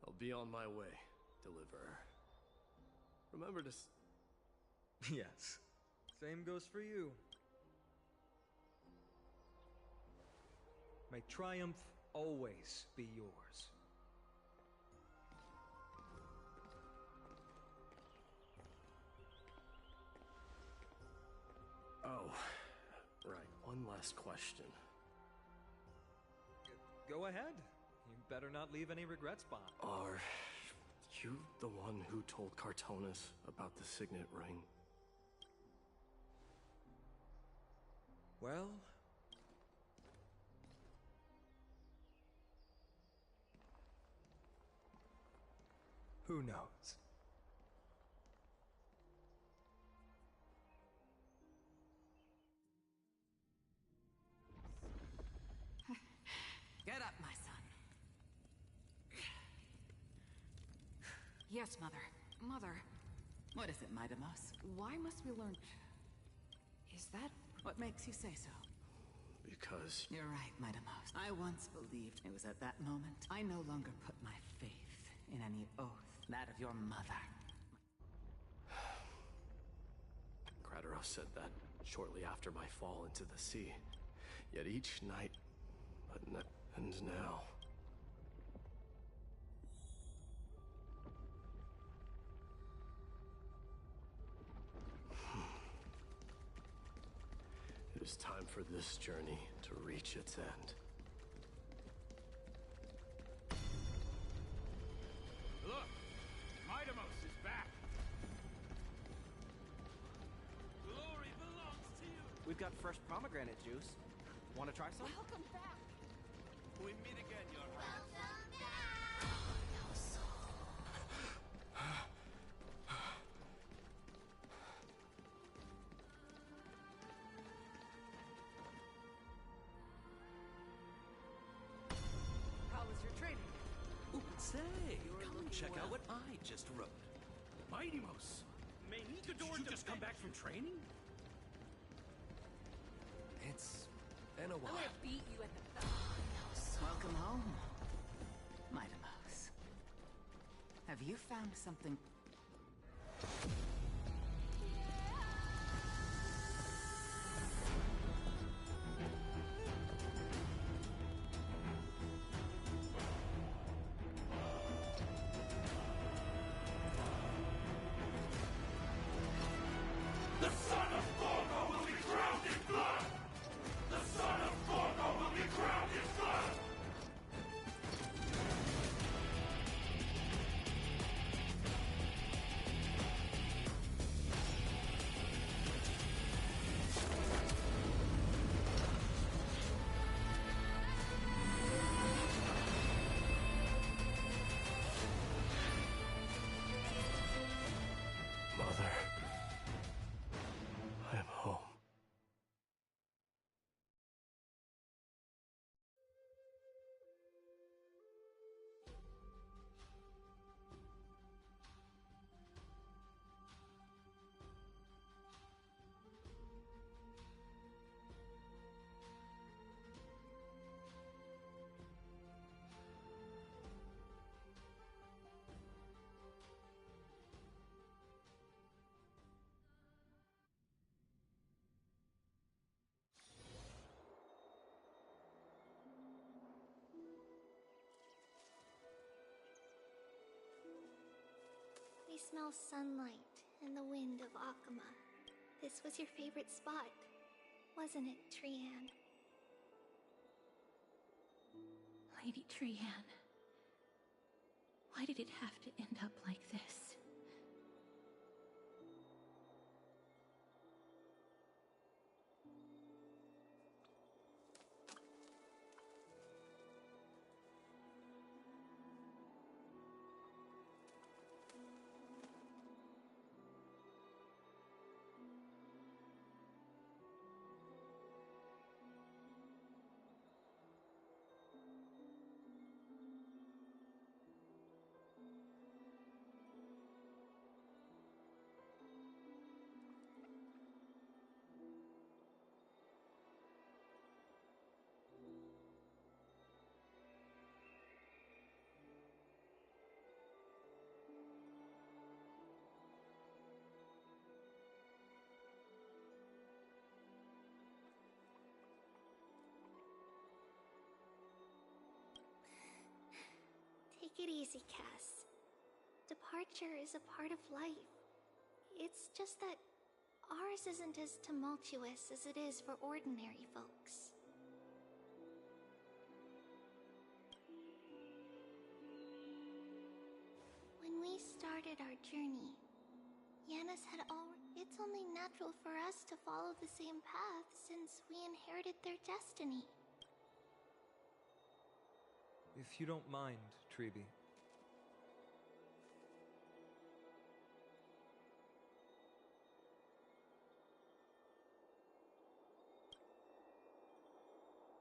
B: I'll be on my way, Deliverer. Remember to
A: Yes. Same goes for you. May triumph always be yours.
B: Oh, right. One last question.
A: Go ahead. You better not leave any regrets behind.
B: Are you the one who told Cartonis about the signet ring?
A: Well... who knows?
F: Get up, my son. Yes, Mother. Mother. What is it, Midamos? Why must we learn... Is that... What makes you say so?
B: Because...
F: You're right, Midamos. I once believed it was at that moment. I no longer put my faith in any oath, that of your mother.
B: Kratos said that shortly after my fall into the sea. Yet each night... And now... It is time for this journey to reach its end.
L: Look! Midamos is back! Glory belongs to you!
J: We've got fresh pomegranate juice. Want to try some?
D: Welcome back!
L: We meet again, Your Highness.
D: Welcome back! No soul.
J: How was your training?
L: Ooh, say, come check out what I just wrote. Midamos! Did you just come back from training?
C: It's been a while.
K: I'm gonna beat you at the...
F: Welcome home, Midamos. Have you found something...
E: The son of Gorgo will be crowned in blood! The son of Gorgo will be crowned in blood!
D: I smell sunlight and the wind of Akama. This was your favorite spot, wasn't it, Trian?
M: Lady Trian, why did it have to end up like this?
D: Take it easy, Cass. Departure is a part of life. It's just that ours isn't as tumultuous as it is for ordinary folks. When we started our journey, Yanis had it's only natural for us to follow the same path since we inherited their destiny.
A: If you don't mind, Tribi.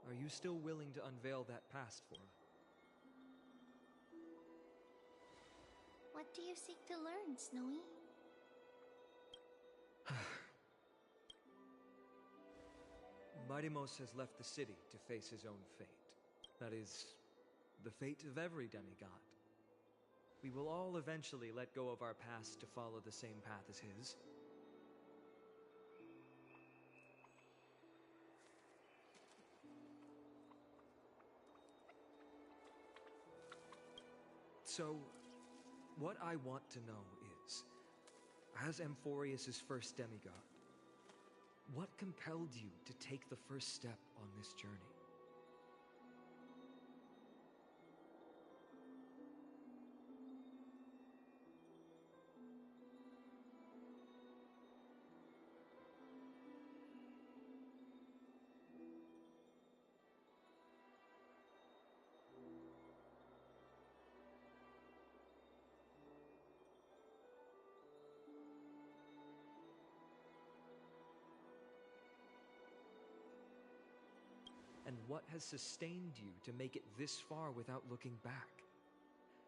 A: Are you still willing to unveil that past for her?
D: What do you seek to learn, Snowy?
A: Mightimos has left the city to face his own fate. That is, the fate of every demigod. We will all eventually let go of our past to follow the same path as his. So, what I want to know is, as Amphorius' first demigod, what compelled you to take the first step on this journey? And what has sustained you to make it this far without looking back?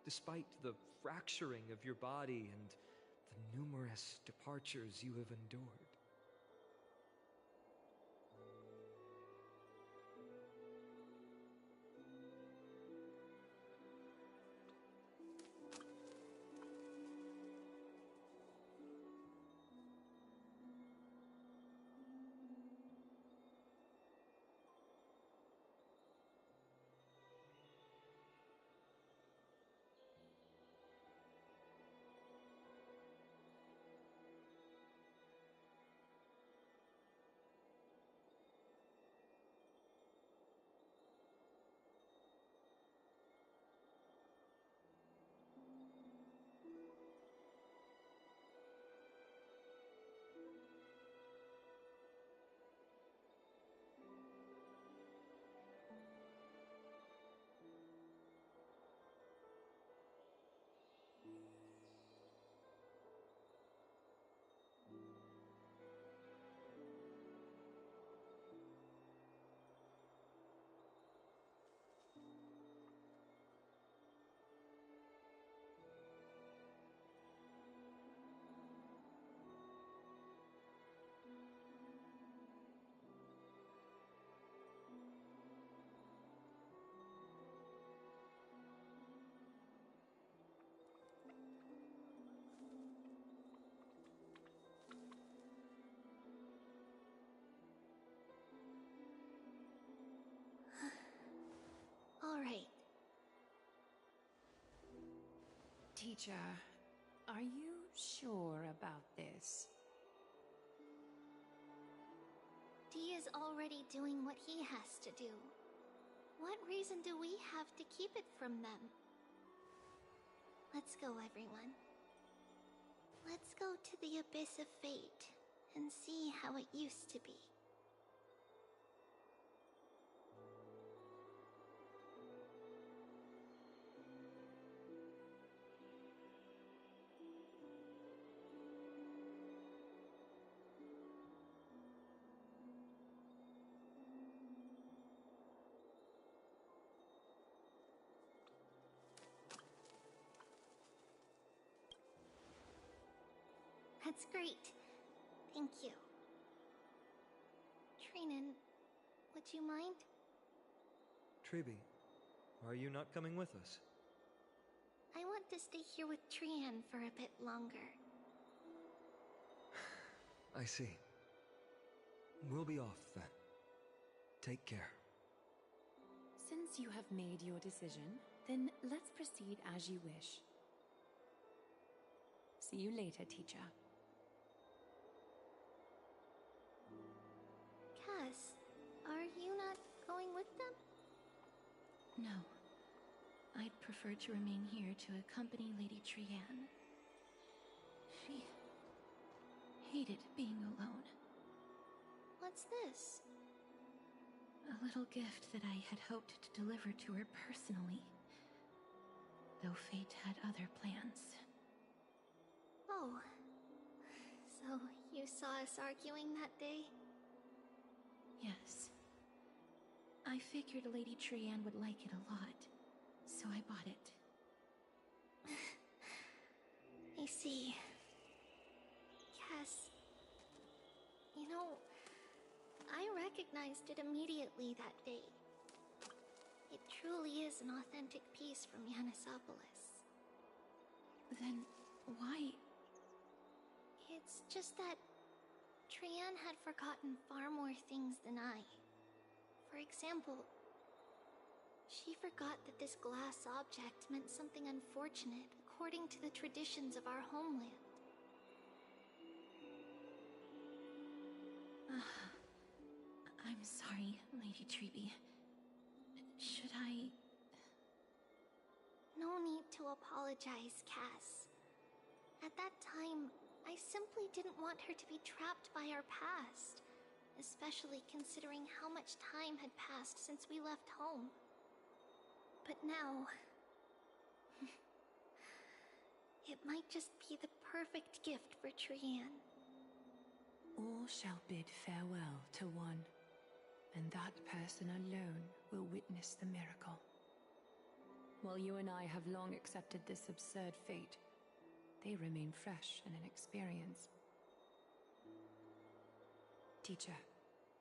A: Despite the fracturing of your body and the numerous departures you have endured.
D: All right.
K: Teacher, are you sure about this.
D: Dee is already doing what he has to do. What reason do we have to keep it from them? Let's go, everyone. Let's go to the Abyss of Fate and see how it used to be. That's great. Thank you. Trinan, would you mind?
A: Tribi, are you not coming with us?
D: I want to stay here with Trian for a bit longer.
A: I see. We'll be off then. Take care.
K: Since you have made your decision, then let's proceed as you wish. See you later, teacher.
D: Cass, are you not going with them?
M: No. I'd prefer to remain here to accompany Lady Trian. She hated being alone.
D: What's this?
M: A little gift that I had hoped to deliver to her personally. Though fate had other plans.
D: Oh. So you saw us arguing that day?
M: Yes. I figured Lady Trian would like it a lot, so I bought it.
D: I see. Cass, you know, I recognized it immediately that day. It truly is an authentic piece from Yanisopolis.
M: Then why?
D: It's just that Trian had forgotten far more things than I. For example, she forgot that this glass object meant something unfortunate according to the traditions of our homeland.
M: I'm sorry, Lady Tribi. Should I...
D: No need to apologize, Cass. At that time, I simply didn't want her to be trapped by our past, especially considering how much time had passed since we left home. But now... it might just be the perfect gift for Trian.
K: All shall bid farewell to one, and that person alone will witness the miracle. While you and I have long accepted this absurd fate, they remain fresh and inexperienced. Teacher,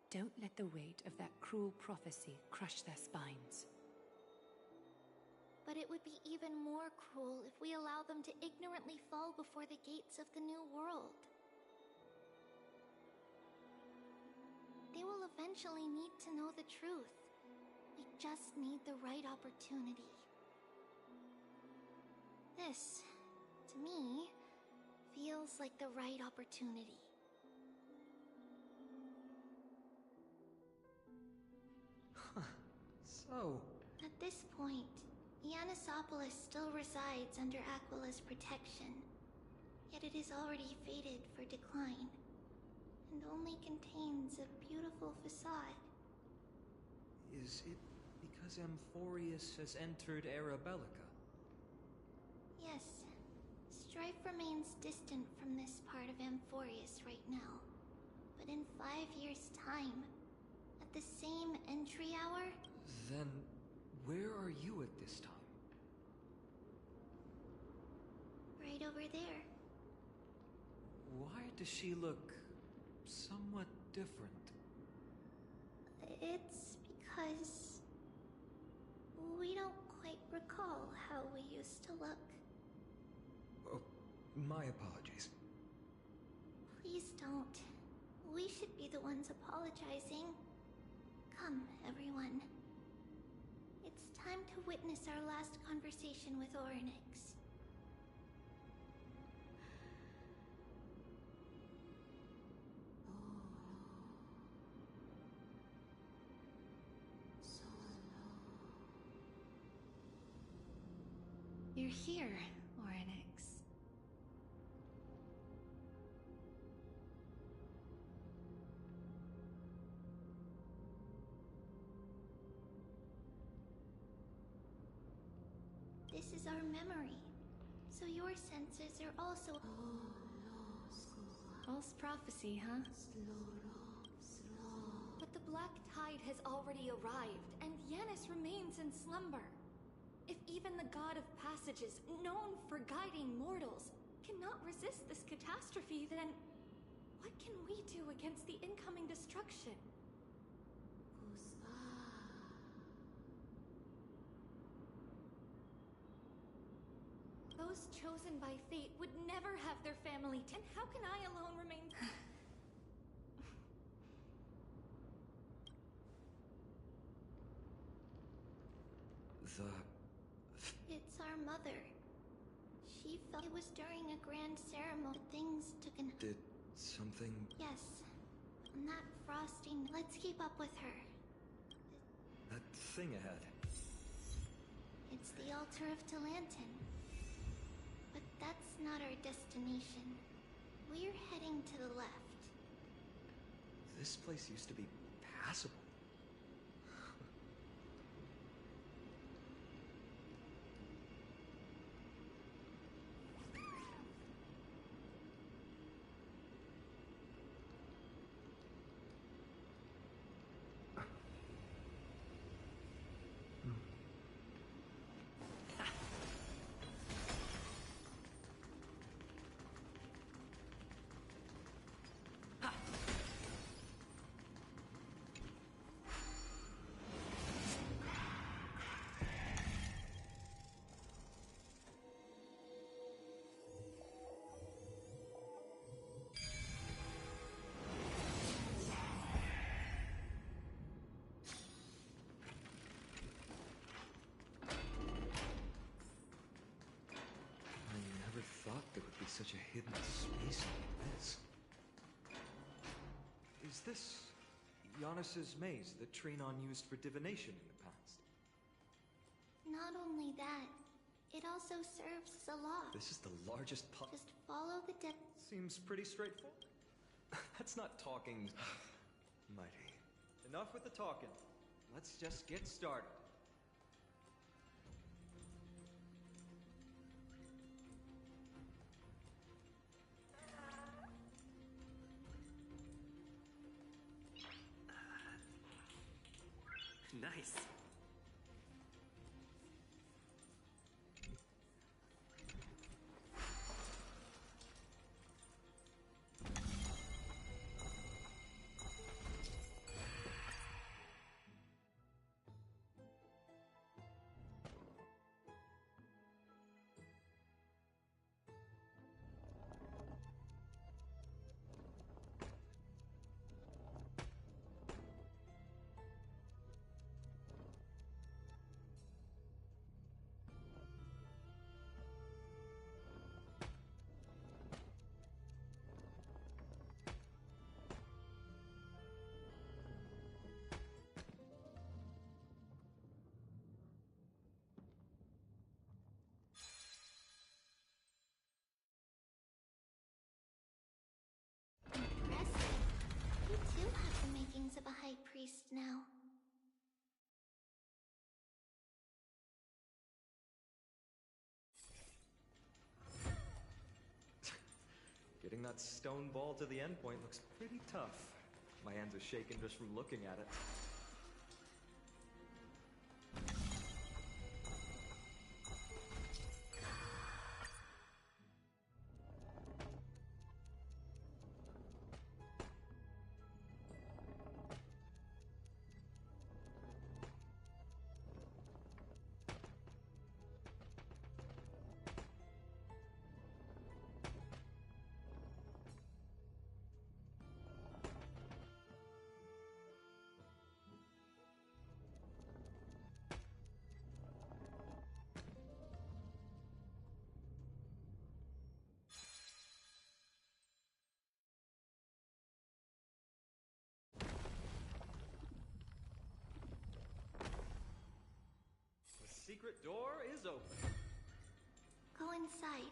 K: don't let the weight of that cruel prophecy crush their spines.
D: But it would be even more cruel if we allow them to ignorantly fall before the gates of the new world. They will eventually need to know the truth. We just need the right opportunity. This, to me, feels like the right opportunity.
A: So...
D: At this point, Yanisopolis still resides under Aquila's protection, yet it is already fated for decline, and only contains a beautiful facade.
A: Is it because Amphorius has entered Arabelica?
D: Yes. Strife remains distant from this part of Amphorius right now. But in 5 years' time, at the same entry hour...
A: Then, where are you at this time?
D: Right over there.
A: Why does she look somewhat different?
D: It's because... we don't quite recall how we used to look.
A: Oh, my apologies.
D: Please don't. We should be the ones apologizing. Come, everyone. It's time to witness our last conversation with Orynyx.
M: you're here, Oryx.
D: This is our memory. So your senses are also...
M: False prophecy, huh?
N: But the Black Tide has already arrived, and Yanis remains in slumber. If even the God of Passages, known for guiding mortals, cannot resist this catastrophe, then what can we do against the incoming destruction? Those chosen by fate would never have their family, and how can I alone remain...
D: It's our mother. She felt it was during a grand ceremony. Things took an...
A: Did something...
D: Yes. On that frosting... Let's keep up with her.
A: That thing ahead.
D: It's the altar of Talantin. But that's not our destination. We're heading to the left.
A: This place used to be passable. Thought there would be such a hidden space like this. Is this Yanis's maze that Trinon used for divination in the past?
D: Not only that, it also serves as a lock.
A: This is the largest
D: Just follow the
A: Seems pretty straightforward. That's not talking... mighty. Enough with the talking. Let's just get started.
J: Nice.
D: Impressive. You too have the makings of a high priest now.
A: Getting that stone ball to the endpoint looks pretty tough. My hands are shaking just from looking at it. The secret door is open.
D: Go inside,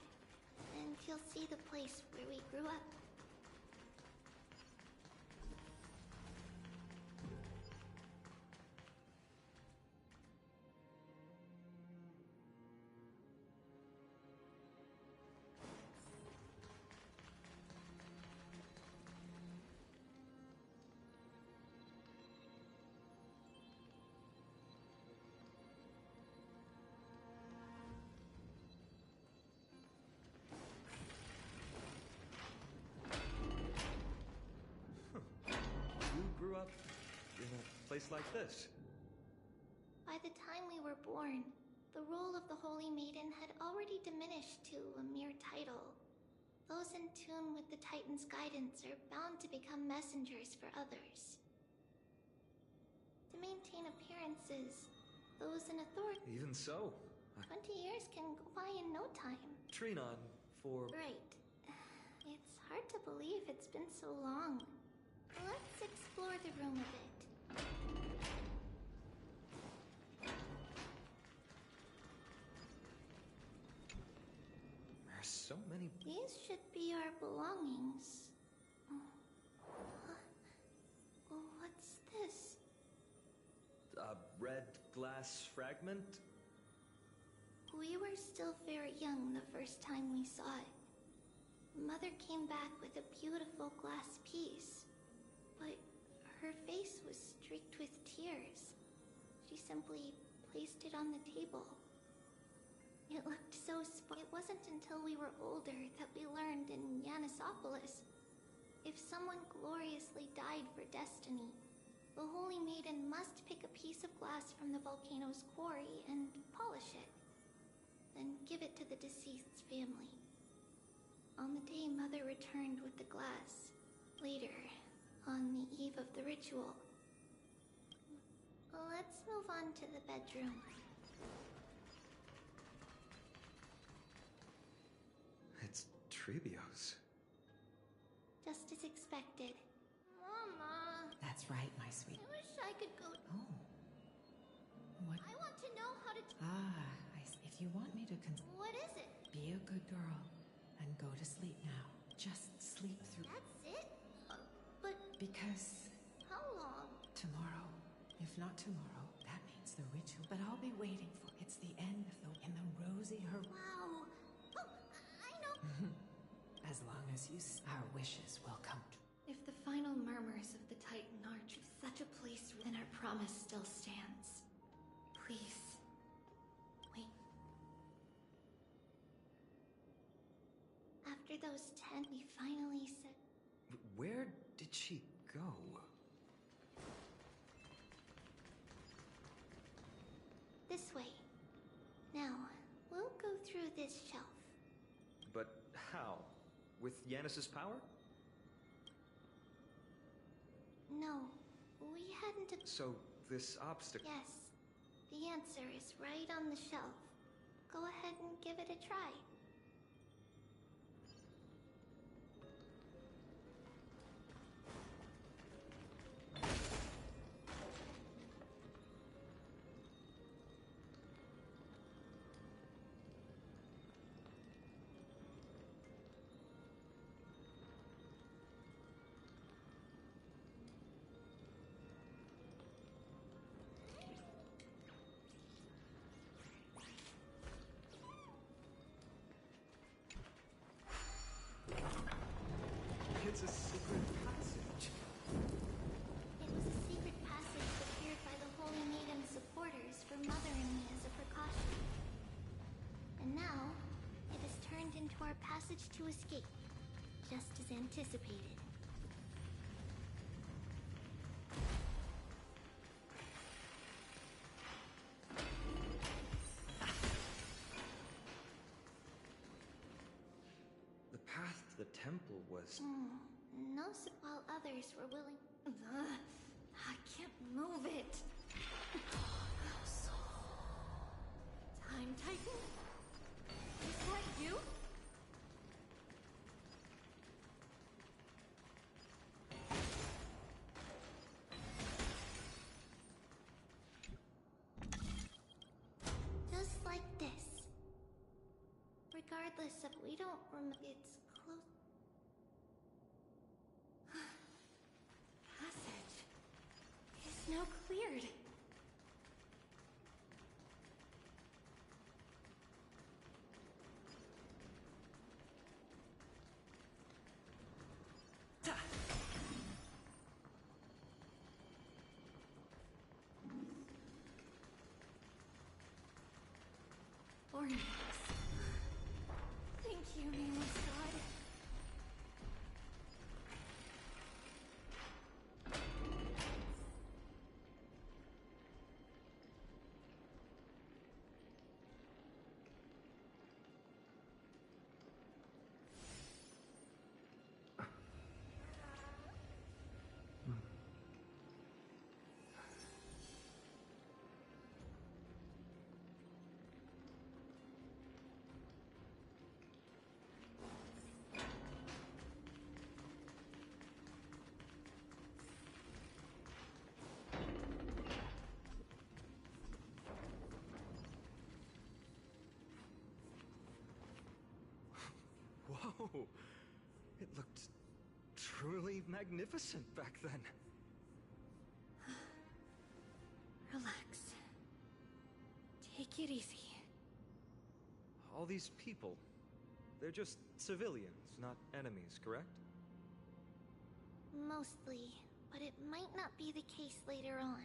D: and you'll see the place where we grew up.
A: Grew up in a place like this.
D: By the time we were born, the role of the Holy Maiden had already diminished to a mere title. Those in tune with the Titan's guidance are bound to become messengers for others. To maintain appearances, those in authority...
A: Even so...
D: 20 years can go by in no time.
A: Trinon, for...
D: Right. It's hard to believe it's been so long. Let's explore the room a bit.
A: There's so many...
D: These should be our belongings. What's this?
A: A red glass fragment?
D: We were still very young the first time we saw it. Mother came back with a beautiful glass piece. But her face was streaked with tears. She simply placed it on the table. It looked so It wasn't until we were older that we learned in Yanisopolis, if someone gloriously died for destiny, the Holy Maiden must pick a piece of glass from the volcano's quarry and polish it, then give it to the deceased's family. On the day Mother returned with the glass, later, on the eve of the ritual. Let's move on to the bedroom.
A: It's Trebios.
D: Just as expected. Mama!
I: That's right, my sweet.
D: I wish I could go...
I: Oh. What?
D: I want to know how to...
I: I see. If you want me to
D: What is it?
I: Be a good girl and go to sleep now. Just sleep through...
D: That's it? But...
I: Because...
D: How long?
I: Tomorrow. If not tomorrow, that means the ritual. But I'll be waiting for... It's the end of in the rosy
D: Wow. Oh, I know.
I: As long as you... Our wishes will come true.
N: If the final murmurs of the Titan Arch is such a place, then our promise still stands. Please. Wait.
D: After those 10, we finally said...
A: Where did she go?
D: This way. Now, we'll go through this shelf.
A: But how? With Yanis's power?
D: No, we hadn't...
A: So, this obstacle...
D: Yes. The answer is right on the shelf. Go ahead and give it a try.
A: It's a secret passage.
D: It was a secret passage prepared by the Holy Maiden's supporters for Mother and me as a precaution. And now, it has turned into our passage to escape, just as anticipated.
A: The path to the temple was...
D: No, while others were willing...
N: I can't move it. Time Titan? Is that you?
D: Just like this. We're regardless of we don't remember it's close.
N: Passage is now cleared. Ornaments. Thank you, nameless god.
A: Whoa! It looked truly magnificent back then.
N: Relax. Take it easy.
A: All these people, they're just civilians, not enemies, correct?
D: Mostly, but it might not be the case later on.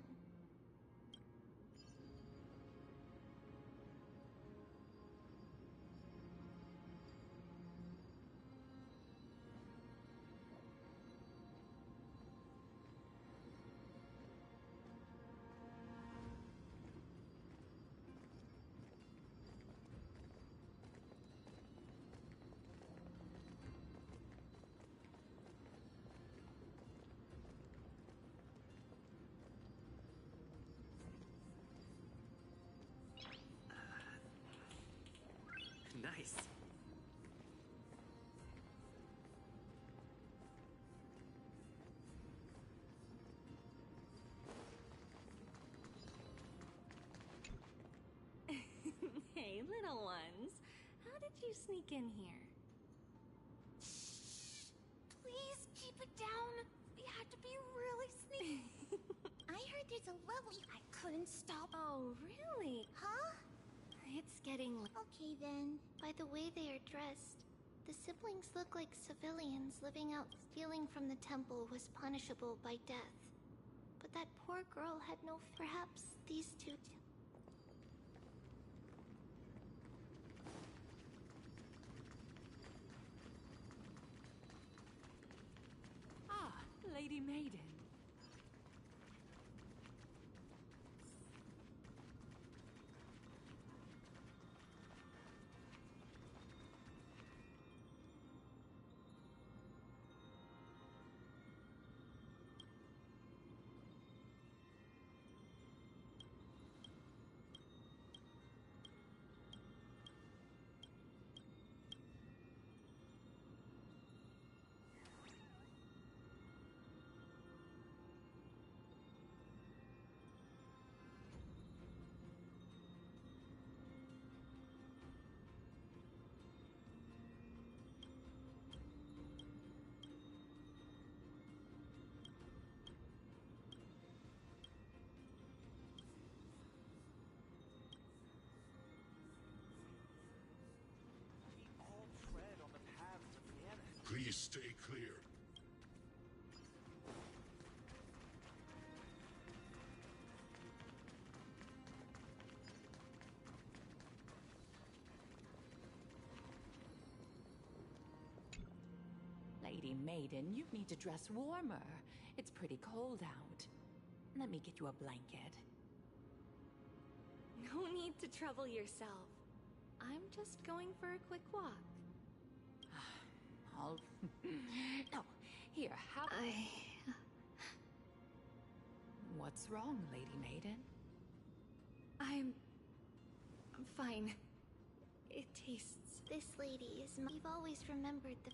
J: Nice.
N: Hey, little ones. How did you sneak in here?
D: Please keep it down. We had to be really sneaky. I heard there's a level I couldn't stop.
N: Oh, really?
D: Huh?
N: It's getting...
D: Okay then. By the way they are dressed, the siblings look like civilians living out. Stealing from the temple was punishable by death. But that poor girl had no... Perhaps these two...
F: Ah, Lady Maiden.
H: Please stay clear.
F: Lady Maiden, you need to dress warmer. It's pretty cold out. Let me get you a blanket.
N: No need to trouble yourself. I'm just going for a quick walk.
F: I'll... No, here, how... What's wrong, Lady Maiden?
N: I'm fine. It tastes...
D: This lady is... We've always remembered the